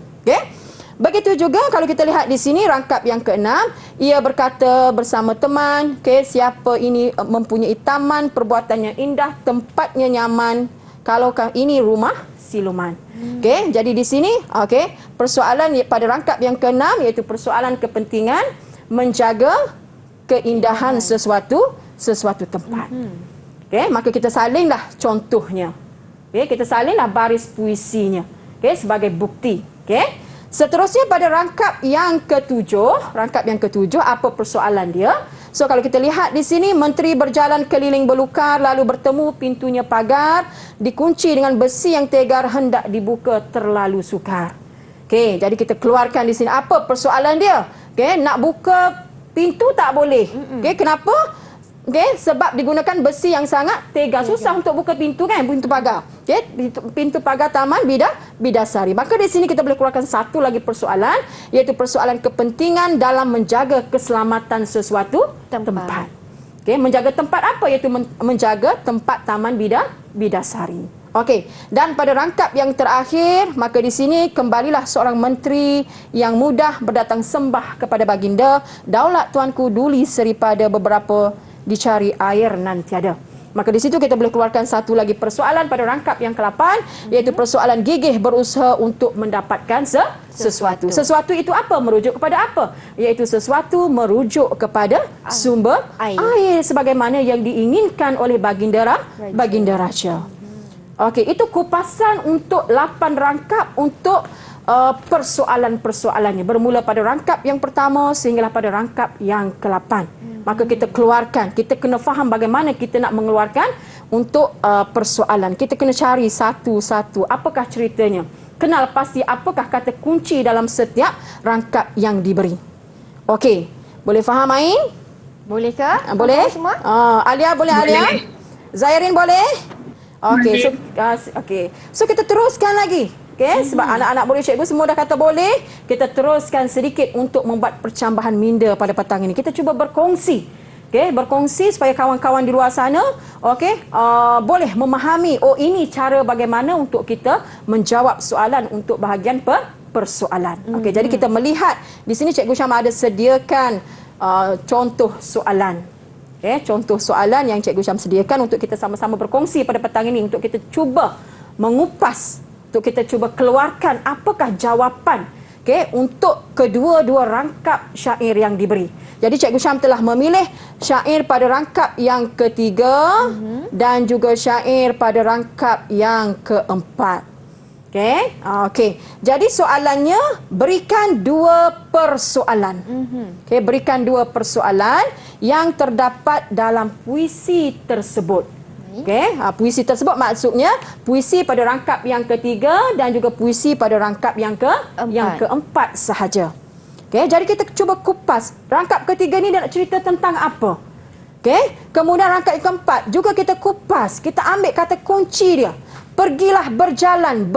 Begitu juga kalau kita lihat di sini rangkap yang ke-6, ia berkata bersama teman, siapa ini mempunyai taman, perbuatannya indah, tempatnya nyaman, kalaukah ini rumah siluman. Jadi di sini persoalan pada rangkap yang ke-6 iaitu persoalan kepentingan menjaga keindahan sesuatu tempat. Okey, maka kita salinglah contohnya. Okey, kita salinglah baris puisinya. Okey, sebagai bukti. Okey. Seterusnya pada rangkap yang ketujuh, apa persoalan dia? So kalau kita lihat di sini, menteri berjalan keliling belukar lalu bertemu pintunya pagar dikunci dengan besi yang tegar hendak dibuka terlalu sukar. Okey, jadi kita keluarkan di sini apa persoalan dia? Okey, nak buka pintu tak boleh. Okey, kenapa? Okey, sebab digunakan besi yang sangat tegar. Susah untuk buka pintu kan, pintu pagar. Okey, pintu pagar Taman Bidasari. Maka di sini kita boleh keluarkan satu lagi persoalan, iaitu persoalan kepentingan dalam menjaga keselamatan sesuatu tempat. Okey, menjaga tempat apa? Iaitu menjaga tempat Taman Bidasari. Okey, dan pada rangkap yang terakhir, maka di sini kembalilah seorang menteri yang mudah berdatang sembah kepada baginda, daulat tuanku duli seripada beberapa dicari air nan tiada. Maka di situ kita boleh keluarkan satu lagi persoalan pada rangkap yang ke-8, iaitu persoalan gigih berusaha untuk mendapatkan sesuatu. Sesuatu itu apa? Merujuk kepada apa? Iaitu sesuatu merujuk kepada sumber air sebagaimana yang diinginkan oleh baginda raja. Okey, itu kupasan untuk 8 rangkap untuk persoalan-persoalannya. Bermula pada rangkap yang pertama sehinggalah pada rangkap yang ke-8. Maka kita keluarkan, kita kena faham bagaimana kita nak mengeluarkan untuk persoalan. Kita kena cari satu-satu apakah ceritanya. Kenal pasti apakah kata kunci dalam setiap rangkap yang diberi. Okey, boleh faham Ain? Boleh ke? Boleh? Semua? Alia boleh Alia? Zairin boleh? Okey, so kita teruskan lagi. Okay, sebab anak-anak boleh cikgu semua dah kata boleh, kita teruskan sedikit untuk membuat percambahan minda pada petang ini. Kita cuba berkongsi. Okay, berkongsi supaya kawan-kawan di luar sana boleh memahami, oh ini cara bagaimana untuk kita menjawab soalan untuk bahagian persoalan. Okey, jadi kita melihat di sini Cikgu Syama ada sediakan contoh soalan. Okay, contoh soalan yang Cikgu Syam sediakan untuk kita sama-sama berkongsi pada petang ini untuk kita cuba mengupas, untuk kita cuba keluarkan apakah jawapan untuk kedua-dua rangkap syair yang diberi. Jadi Cikgu Syam telah memilih syair pada rangkap yang ketiga dan juga syair pada rangkap yang keempat. Okey. Jadi soalannya berikan 2 persoalan. Berikan 2 persoalan yang terdapat dalam puisi tersebut. Puisi tersebut maksudnya puisi pada rangkap yang ketiga dan juga puisi pada rangkap yang keempat sahaja. Jadi kita cuba kupas. Rangkap ketiga ni dia nak cerita tentang apa? Kemudian rangkap yang keempat juga kita kupas. Kita ambil kata kunci dia. Pergilah berjalan.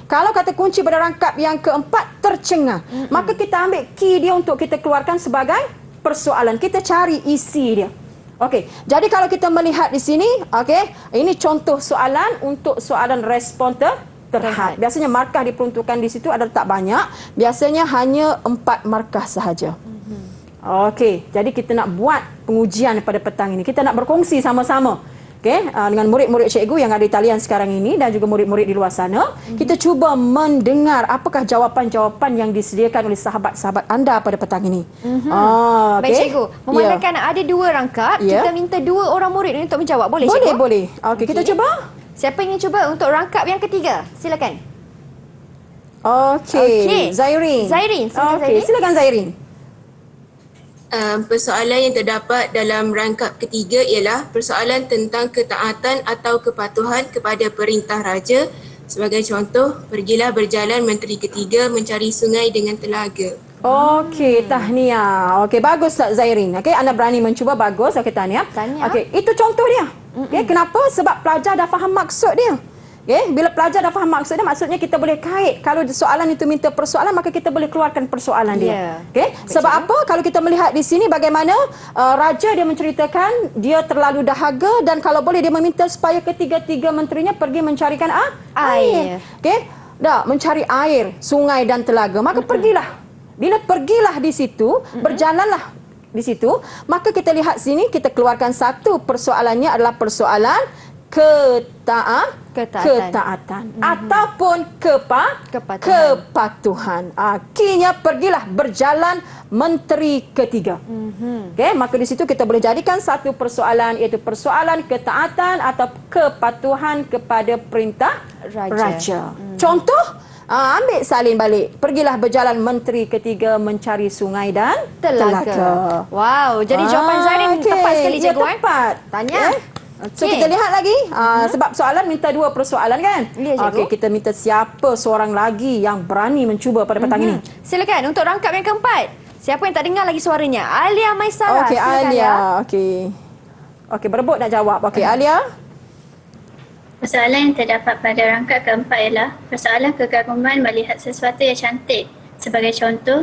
Kalau kata kunci pada rangkap yang keempat tercengang, maka kita ambil key dia untuk kita keluarkan sebagai persoalan. Kita cari isi dia. Okey, jadi kalau kita melihat di sini, ini contoh soalan untuk soalan respon terhad. Biasanya markah diperuntukkan di situ adalah tak banyak, biasanya hanya 4 markah sahaja. Okey, jadi kita nak buat pengujian pada petang ini. Kita nak berkongsi sama-sama. Dengan murid-murid cikgu yang ada di talian sekarang ini dan juga murid-murid di luar sana, kita cuba mendengar apakah jawapan-jawapan yang disediakan oleh sahabat-sahabat anda pada petang ini. Baik cikgu, memandangkan ada 2 rangkap, kita minta 2 orang murid ini untuk menjawab. Boleh cikgu? Boleh. Okey, kita cuba. Siapa ingin cuba untuk rangkap yang ketiga? Silakan. Okey. Zairin. Silakan Zairin. Persoalan yang terdapat dalam rangkap ketiga ialah persoalan tentang ketaatan atau kepatuhan kepada perintah raja. Sebagai contoh, pergilah berjalan menteri ketiga mencari sungai dengan telaga. Okey, tahniah. Okey, bagus Zairin. Okey, anda berani mencuba, bagus. Okey, tahniah. Okey, itu contoh dia. Kenapa? Sebab pelajar dah faham maksud dia. Bila pelajar dah faham maksud dia, maksudnya kita boleh kait. Kalau soalan itu minta persoalan, maka kita boleh keluarkan persoalan dia. Sebab apa? Kalau kita melihat di sini bagaimana raja dia menceritakan dia terlalu dahaga dan kalau boleh dia meminta supaya ketiga-tiga menterinya pergi mencarikan air. Mencari air, sungai dan telaga. Maka pergilah. Bila pergilah di situ, berjalanlah di situ, maka kita lihat sini, kita keluarkan satu persoalannya adalah persoalan ketaatan ataupun Kepatuhan. kepatuhan. Akhirnya pergilah berjalan menteri ketiga. Okey, maka di situ kita boleh jadikan satu persoalan, iaitu persoalan ketaatan atau kepatuhan kepada perintah raja. Contoh, ambil salin balik. Pergilah berjalan menteri ketiga mencari sungai dan telaga. Wow, jadi jawapan Zahrin tepat sekali Ya, cikgu. tepat. Tanya. So kita lihat lagi sebab soalan minta 2 persoalan kan? Ya, cikgu. Okey, kita minta siapa seorang lagi yang berani mencuba pada petang ini. Silakan untuk rangkap yang keempat. Siapa yang tak dengar lagi suaranya? Alia Maisara. Okey, Silakan, Alia. Okey, berebut nak jawab. Okey, Alia. Persoalan yang terdapat pada rangkap keempat ialah persoalan kekaguman melihat sesuatu yang cantik. Sebagai contoh,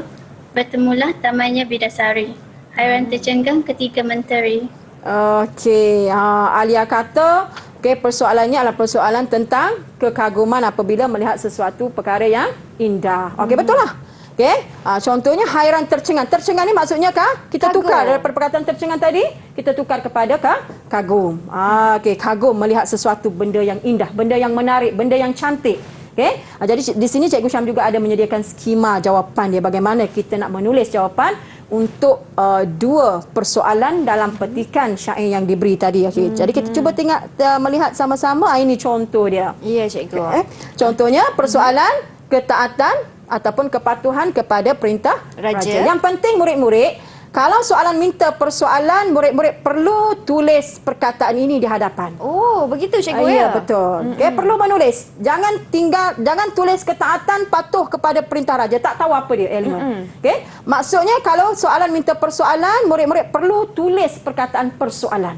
bertemulah tamannya bidasari. Hairan tercenggang ketiga menteri. Okey, Alia kata persoalannya adalah persoalan tentang kekaguman apabila melihat sesuatu perkara yang indah. Okey, betul lah. Okey, contohnya hairan tercengang. Tercengang ni maksudnya kita Kagum. tukar daripada perkataan tercengang tadi, kita tukar kepada kagum. Okey, kagum melihat sesuatu benda yang indah, benda yang menarik, benda yang cantik. Okey, jadi di sini Cikgu Syam juga ada menyediakan skema jawapan dia, bagaimana kita nak menulis jawapan untuk 2 persoalan dalam petikan syair yang diberi tadi. Okey, jadi kita cuba melihat sama-sama. Ini contoh dia. Ya, cikgu. Okay. Contohnya persoalan ketaatan ataupun kepatuhan kepada perintah raja. Yang penting murid-murid, kalau soalan minta persoalan, murid-murid perlu tulis perkataan ini di hadapan. Oh, begitu cikgu Ya, betul. Okay, perlu menulis. Jangan tulis ketaatan patuh kepada perintah raja. Tak tahu apa dia elemen. Okay? Maksudnya kalau soalan minta persoalan, murid-murid perlu tulis perkataan persoalan.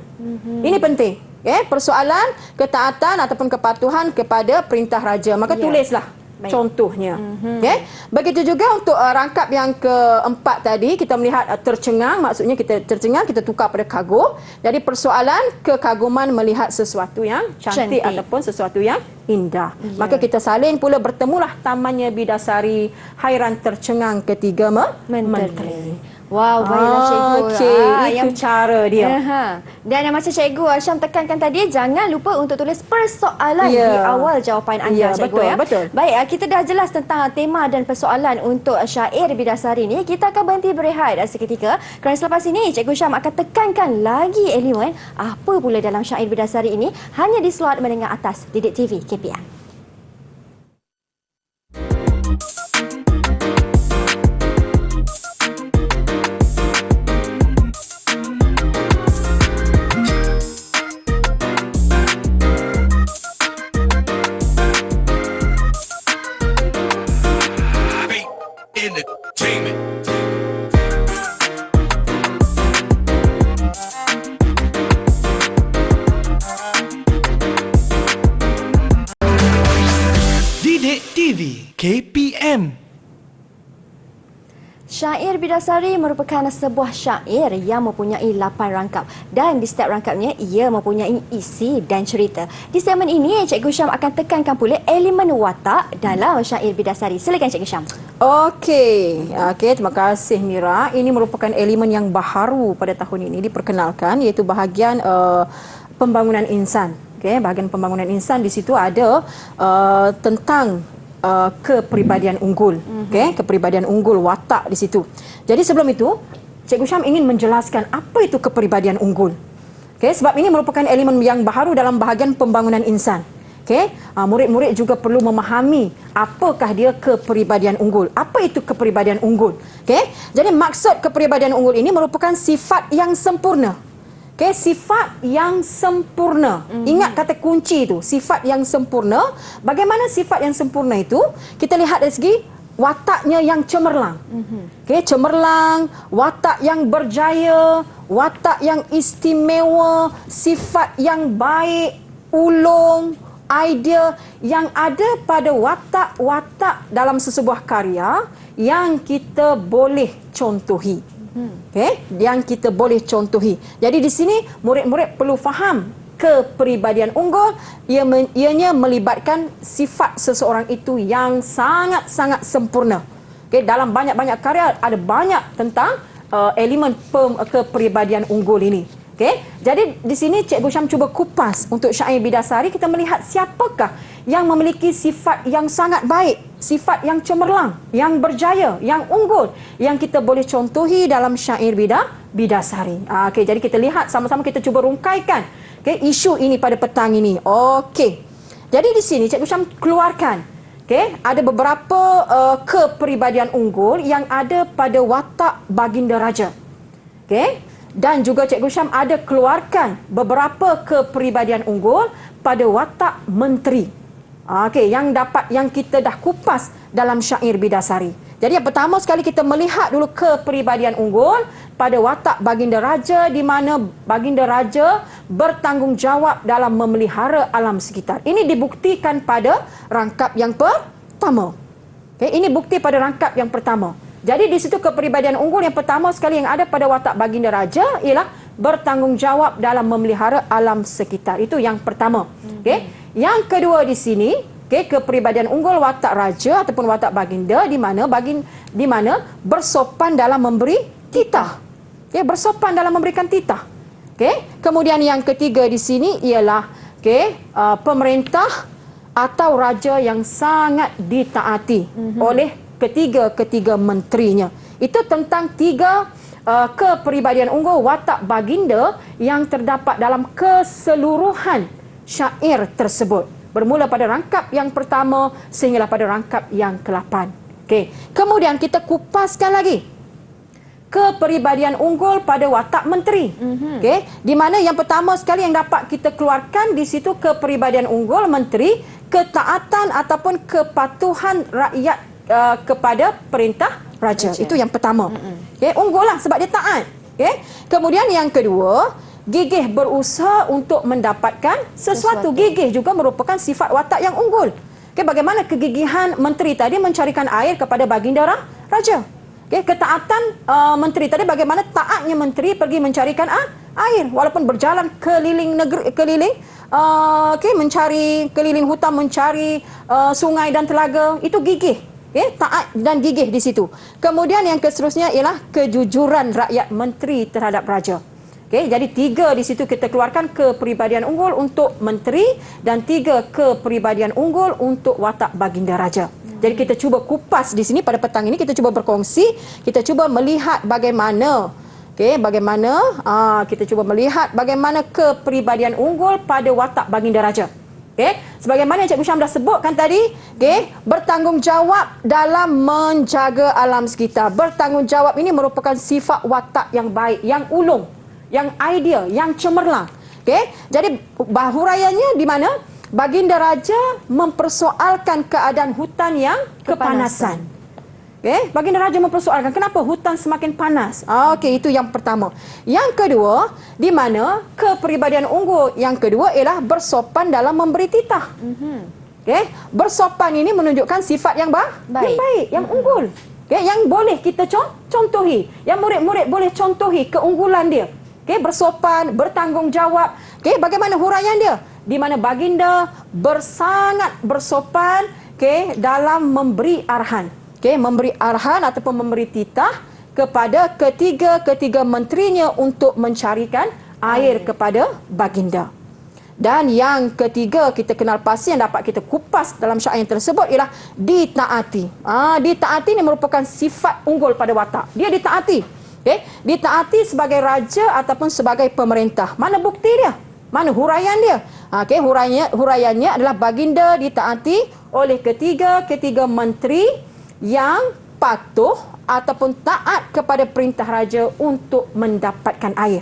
Ini penting. Okay? Persoalan ketaatan ataupun kepatuhan kepada perintah raja. Maka tulislah. Baik. Contohnya. Okay? Begitu juga untuk rangkap yang keempat tadi, kita melihat tercengang, maksudnya kita tercengang, kita tukar pada kagum. Jadi persoalan kekaguman melihat sesuatu yang cantik ataupun sesuatu yang indah. Ya. Maka kita salin pula, bertemulah tamannya bidasari, hairan tercengang ketiga menteri. Wow, baiklah cikgu. Okey, itu cara dia. Dan yang macam cikgu Syam tekankan tadi, jangan lupa untuk tulis persoalan di awal jawapan anda, cikgu. Betul, betul. Baik, kita dah jelas tentang tema dan persoalan untuk syair bidasari ni. Kita akan berhenti berehat seketika. Kerana selepas ini, cikgu Syam akan tekankan lagi elemen apa pula dalam syair bidasari ini hanya di slot menengah atas Didik TV KPM. Entertainment. Didik TV KPM. Syair bidasari merupakan sebuah syair yang mempunyai 8 rangkap dan di setiap rangkapnya ia mempunyai isi dan cerita. Di segmen ini, Cikgu Syam akan tekankan pula elemen watak dalam syair bidasari. Silakan Cikgu Syam. Okey, terima kasih Mira. Ini merupakan elemen yang baharu pada tahun ini diperkenalkan, iaitu bahagian pembangunan insan. Okey, bahagian pembangunan insan di situ ada tentang kepribadian unggul. Okey, kepribadian unggul, watak di situ. Jadi sebelum itu, Cikgu Syam ingin menjelaskan apa itu kepribadian unggul. Okey, sebab ini merupakan elemen yang baharu dalam bahagian pembangunan insan. Okey, murid-murid juga perlu memahami apakah dia kepribadian unggul. Apa itu kepribadian unggul? Okey, jadi maksud kepribadian unggul ini merupakan sifat yang sempurna. Okey, sifat yang sempurna. Ingat kata kunci itu, sifat yang sempurna. Bagaimana sifat yang sempurna itu? Kita lihat dari segi wataknya yang cemerlang. Okey, cemerlang, watak yang berjaya, watak yang istimewa, sifat yang baik, ulung, idea yang ada pada watak-watak dalam sesebuah karya yang kita boleh contohi. Yang kita boleh contohi. Jadi di sini murid-murid perlu faham kepribadian unggul, ianya melibatkan sifat seseorang itu yang sangat-sangat sempurna. Dalam banyak-banyak karya ada banyak tentang elemen kepribadian unggul ini. Okey, jadi di sini Cikgu Syam cuba kupas untuk syair Bidasari, kita melihat siapakah yang memiliki sifat yang sangat baik, sifat yang cemerlang, yang berjaya, yang unggul, yang kita boleh contohi dalam syair Bidasari. Okey, jadi kita lihat sama-sama, kita cuba rungkaikan isu ini pada petang ini. Okey, jadi di sini Cikgu Syam keluarkan ada beberapa kepribadian unggul yang ada pada watak Baginda Raja. Dan juga Cikgu Syam ada keluarkan beberapa kepribadian unggul pada watak menteri. Yang kita dah kupas dalam syair Bidasari. Jadi yang pertama sekali kita melihat dulu kepribadian unggul pada watak Baginda Raja, di mana Baginda Raja bertanggungjawab dalam memelihara alam sekitar. Ini dibuktikan pada rangkap yang pertama. Ini bukti pada rangkap yang pertama. Jadi di situ kepribadian unggul yang pertama sekali yang ada pada watak Baginda Raja ialah bertanggungjawab dalam memelihara alam sekitar. Itu yang pertama. Yang kedua di sini, kepribadian unggul watak Raja ataupun watak Baginda di mana bersopan dalam memberi titah. Bersopan dalam memberikan titah. Kemudian yang ketiga di sini ialah pemerintah atau raja yang sangat ditaati oleh ketiga menterinya. Itu tentang tiga kepribadian unggul watak Baginda yang terdapat dalam keseluruhan syair tersebut. Bermula pada rangkap yang pertama sehinggalah pada rangkap yang ke-8. Kemudian kita kupaskan lagi kepribadian unggul pada watak menteri. Di mana yang pertama sekali yang dapat kita keluarkan di situ kepribadian unggul menteri, ketaatan ataupun kepatuhan rakyat kepada perintah raja. Itu yang pertama. Unggul lah sebab dia taat. Kemudian yang kedua, gigih berusaha untuk mendapatkan sesuatu. Gigih juga merupakan sifat watak yang unggul. Bagaimana kegigihan menteri tadi mencarikan air kepada Baginda Raja. Ketaatan menteri tadi, bagaimana taatnya menteri pergi mencarikan air walaupun berjalan keliling negeri, mencari keliling hutan, mencari sungai dan telaga. Itu gigih. Taat dan gigih di situ. Kemudian yang seterusnya ialah kejujuran rakyat menteri terhadap raja. Jadi 3 di situ kita keluarkan kepribadian unggul untuk menteri dan 3 kepribadian unggul untuk watak Baginda Raja. Jadi kita cuba kupas di sini pada petang ini, kita cuba berkongsi, kita cuba melihat bagaimana kita cuba melihat bagaimana kepribadian unggul pada watak Baginda Raja. Sebagaimana yang Cikgu Syam dah sebutkan tadi, bertanggungjawab dalam menjaga alam sekitar. Bertanggungjawab ini merupakan sifat watak yang baik, yang ulung, yang ideal, yang cemerlang. Jadi huraiannya di mana Baginda Raja mempersoalkan keadaan hutan yang kepanasan. Baginda Raja mempersoalkan kenapa hutan semakin panas. Itu yang pertama. Yang kedua, di mana kepribadian unggul yang kedua ialah bersopan dalam memberi titah. Bersopan ini menunjukkan sifat yang baik, yang unggul. Yang boleh kita contohi, yang murid-murid boleh contohi keunggulan dia. Bersopan, bertanggungjawab. Bagaimana huraian dia? Di mana Baginda sangat bersopan dalam memberi arahan. Memberi arahan ataupun memberi titah kepada ketiga menterinya untuk mencarikan air kepada Baginda. Dan yang ketiga kita kenal pasti yang dapat kita kupas dalam syair tersebut ialah ditaati. Ditaati ini merupakan sifat unggul pada watak. Dia ditaati. Ditaati sebagai raja ataupun sebagai pemerintah. Mana bukti dia? Mana huraian dia? Huraiannya adalah Baginda ditaati oleh ketiga menteri yang patuh ataupun taat kepada perintah raja untuk mendapatkan air.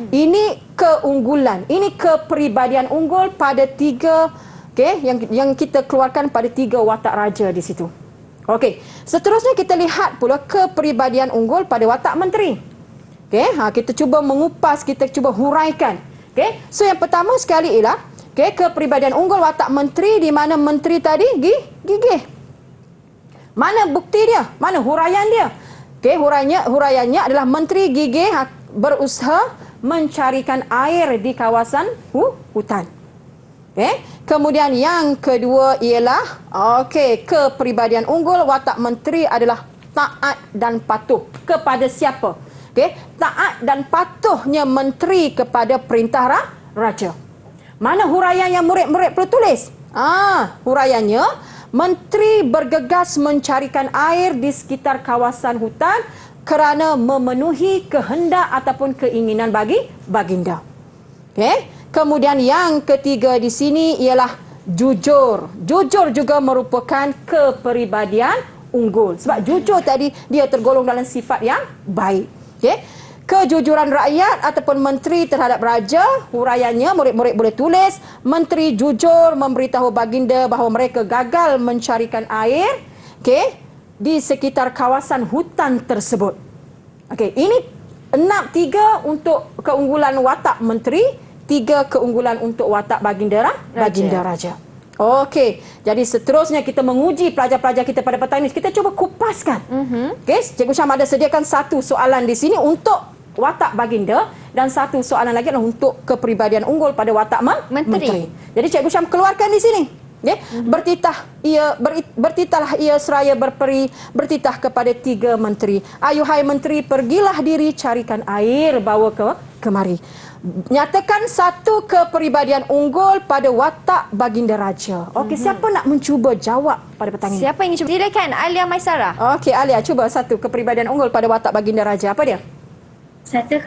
Ini keunggulan, ini kepribadian unggul pada 3 yang kita keluarkan pada 3 watak raja di situ. Seterusnya kita lihat pula kepribadian unggul pada watak menteri. Kita cuba mengupas, kita cuba huraikan. So yang pertama sekali ialah kepribadian unggul watak menteri, di mana menteri tadi gigih. Mana bukti dia? Mana huraian dia? Huraiannya adalah menteri gigih berusaha mencarikan air di kawasan hutan. Kemudian yang kedua ialah kepribadian unggul watak menteri adalah taat dan patuh. Kepada siapa? Okey, taat dan patuhnya menteri kepada perintah raja. Mana huraian yang murid-murid perlu tulis? Huraiannya, menteri bergegas mencarikan air di sekitar kawasan hutan kerana memenuhi kehendak ataupun keinginan baginda. Okey. Kemudian yang ketiga di sini ialah jujur. Jujur juga merupakan kepribadian unggul. Sebab jujur tadi dia tergolong dalam sifat yang baik. Okey. Kejujuran rakyat ataupun menteri terhadap raja, huraiannya murid-murid boleh tulis, menteri jujur memberitahu baginda bahawa mereka gagal mencarikan air, okey, di sekitar kawasan hutan tersebut. Okey, ini 3 untuk keunggulan watak menteri, 3 keunggulan untuk watak baginda raja. Okey, jadi seterusnya kita menguji pelajar-pelajar kita pada petang ini. Kita cuba kupaskan. Okey, Cikgu Syam ada sediakan satu soalan di sini untuk watak baginda dan satu soalan lagi adalah untuk kepribadian unggul pada watak menteri. Jadi Cikgu Syam keluarkan di sini. Okay. Bertitahlah ia seraya bertitah kepada 3 menteri. Ayuhai menteri, pergilah diri carikan air bawa kemari. Nyatakan satu kepribadian unggul pada watak baginda raja. Okey, siapa nak mencuba jawab pada petang ini? Siapa yang ingin cuba? Silakan Alia Maisara. Okey, Alia, cuba satu kepribadian unggul pada watak baginda raja. Apa dia? Satu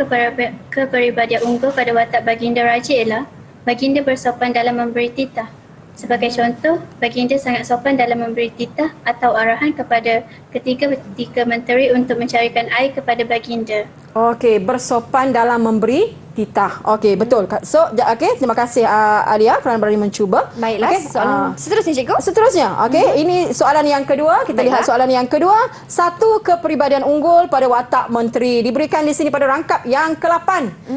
kepribadian unggul pada watak baginda raja ialah baginda bersopan dalam memberi titah. Sebagai contoh, baginda sangat sopan dalam memberi titah atau arahan kepada ketiga menteri untuk mencarikan air kepada baginda. Okey, bersopan dalam memberi titah. Okey, betul. So, okey, terima kasih Alia kerana berani mencuba. Baiklah, okay. Soalan seterusnya cikgu. Seterusnya, okey, ini soalan yang kedua. Kita lihat soalan yang kedua. Satu kepribadian unggul pada watak menteri. Diberikan di sini pada rangkap yang ke-8.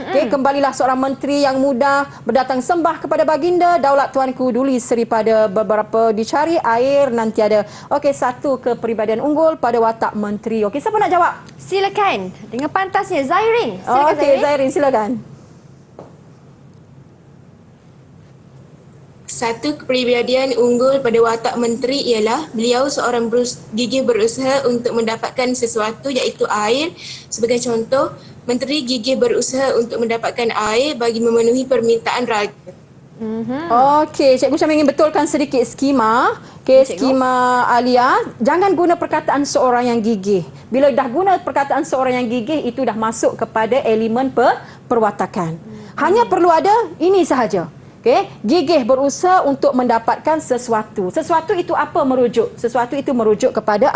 Okey, kembalilah seorang menteri yang muda berdatang sembah kepada baginda. Daulat tuanku duli seripada beberapa dicari air nanti ada. Okey, satu kepribadian unggul pada watak menteri. Okey, siapa nak jawab? Silakan. Dengan pantasnya Zairin. Silakan Okey, Zairin silakan. Satu kepribadian unggul pada watak menteri ialah beliau seorang gigih berusaha untuk mendapatkan sesuatu iaitu air. Sebagai contoh, menteri gigih berusaha untuk mendapatkan air bagi memenuhi permintaan raja. Okey, Cikgu Syam ingin betulkan sedikit skema. Okey, skema Alia, jangan guna perkataan seorang yang gigih. Bila dah guna perkataan seorang yang gigih, itu dah masuk kepada elemen perwatakan. Hanya perlu ada ini sahaja. Okey, gigih berusaha untuk mendapatkan sesuatu. Sesuatu itu apa merujuk? Sesuatu itu merujuk kepada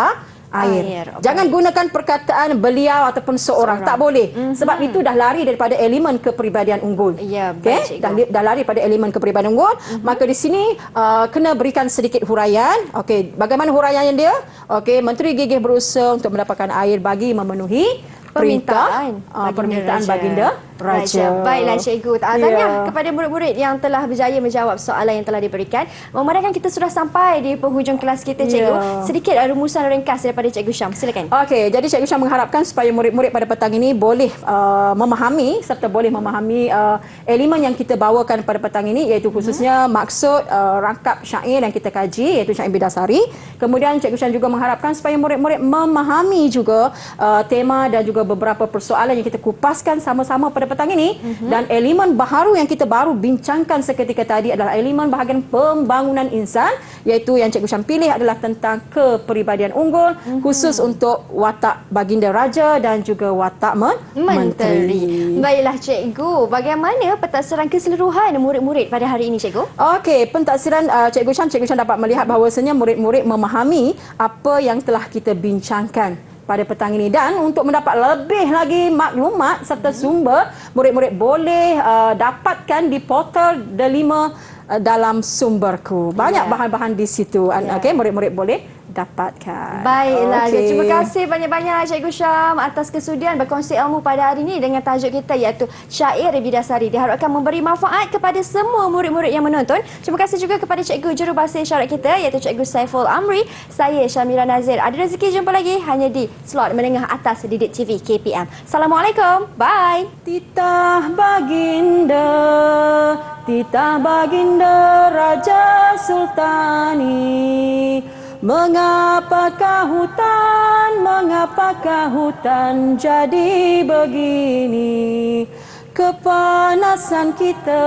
air. Jangan gunakan perkataan beliau ataupun seorang. Tak boleh. Sebab itu dah lari daripada elemen kepribadian unggul. Ya, okey, dah lari pada elemen kepribadian unggul. Maka di sini kena berikan sedikit huraian. Okey, bagaimana huraian dia? Okey, menteri gigih berusaha untuk mendapatkan air bagi memenuhi permintaan baginda raja. Baiklah cikgu. Tahniah kepada murid-murid yang telah berjaya menjawab soalan yang telah diberikan. Memandangkan kita sudah sampai di penghujung kelas kita cikgu. Sedikit rumusan ringkas daripada Cikgu Syam. Silakan. Okey, jadi Cikgu Syam mengharapkan supaya murid-murid pada petang ini boleh memahami serta boleh memahami elemen yang kita bawakan pada petang ini, iaitu khususnya maksud rangkap syair yang kita kaji, iaitu syair bidasari. Kemudian Cikgu Syam juga mengharapkan supaya murid-murid memahami juga tema dan juga beberapa persoalan yang kita kupaskan sama-sama pada petang ini. Dan elemen baharu yang kita baru bincangkan seketika tadi adalah elemen bahagian pembangunan insan, iaitu yang Cikgu Syam pilih adalah tentang kepribadian unggul, khusus untuk watak baginda raja dan juga watak menteri. Baiklah cikgu, bagaimana pentaksiran keseluruhan murid-murid pada hari ini cikgu? Okey, pentaksiran Cikgu Syam dapat melihat bahawasanya murid-murid memahami apa yang telah kita bincangkan pada petang ini, dan untuk mendapat lebih lagi maklumat serta sumber, murid-murid boleh dapatkan di portal Delima dalam sumberku. Banyak bahan-bahan di situ. Okey, murid-murid boleh dapatkan. Baiklah, terima kasih banyak-banyak Cikgu Syam atas kesudian berkongsi ilmu pada hari ini dengan tajuk kita iaitu Syair Bidasari. Diharapkan memberi manfaat kepada semua murid-murid yang menonton. Terima kasih juga kepada Cikgu Jurubahasa Isyarat kita iaitu Cikgu Saiful Amri. Saya Syamira Nazir. Ada rezeki jumpa lagi hanya di slot menengah atas Didik TV KPM. Assalamualaikum. Bye. Titah baginda Raja Sultani, Mengapakah hutan jadi begini? Kepanasan kita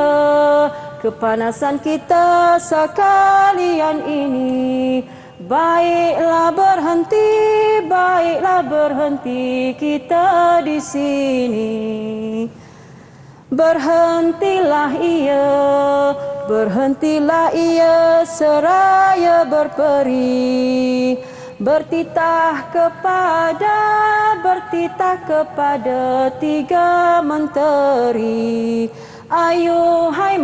sekalian ini. Baiklah berhenti kita di sini. Berhentilah ia seraya berperi, bertitah kepada tiga menteri. Ayo hai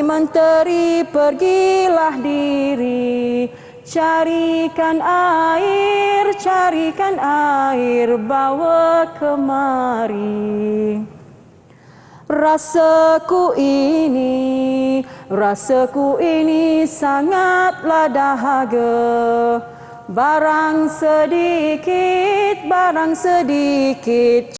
menteri, pergilah diri, carikan air, bawa kemari. Rasaku ini sangatlah dahaga. Barang sedikit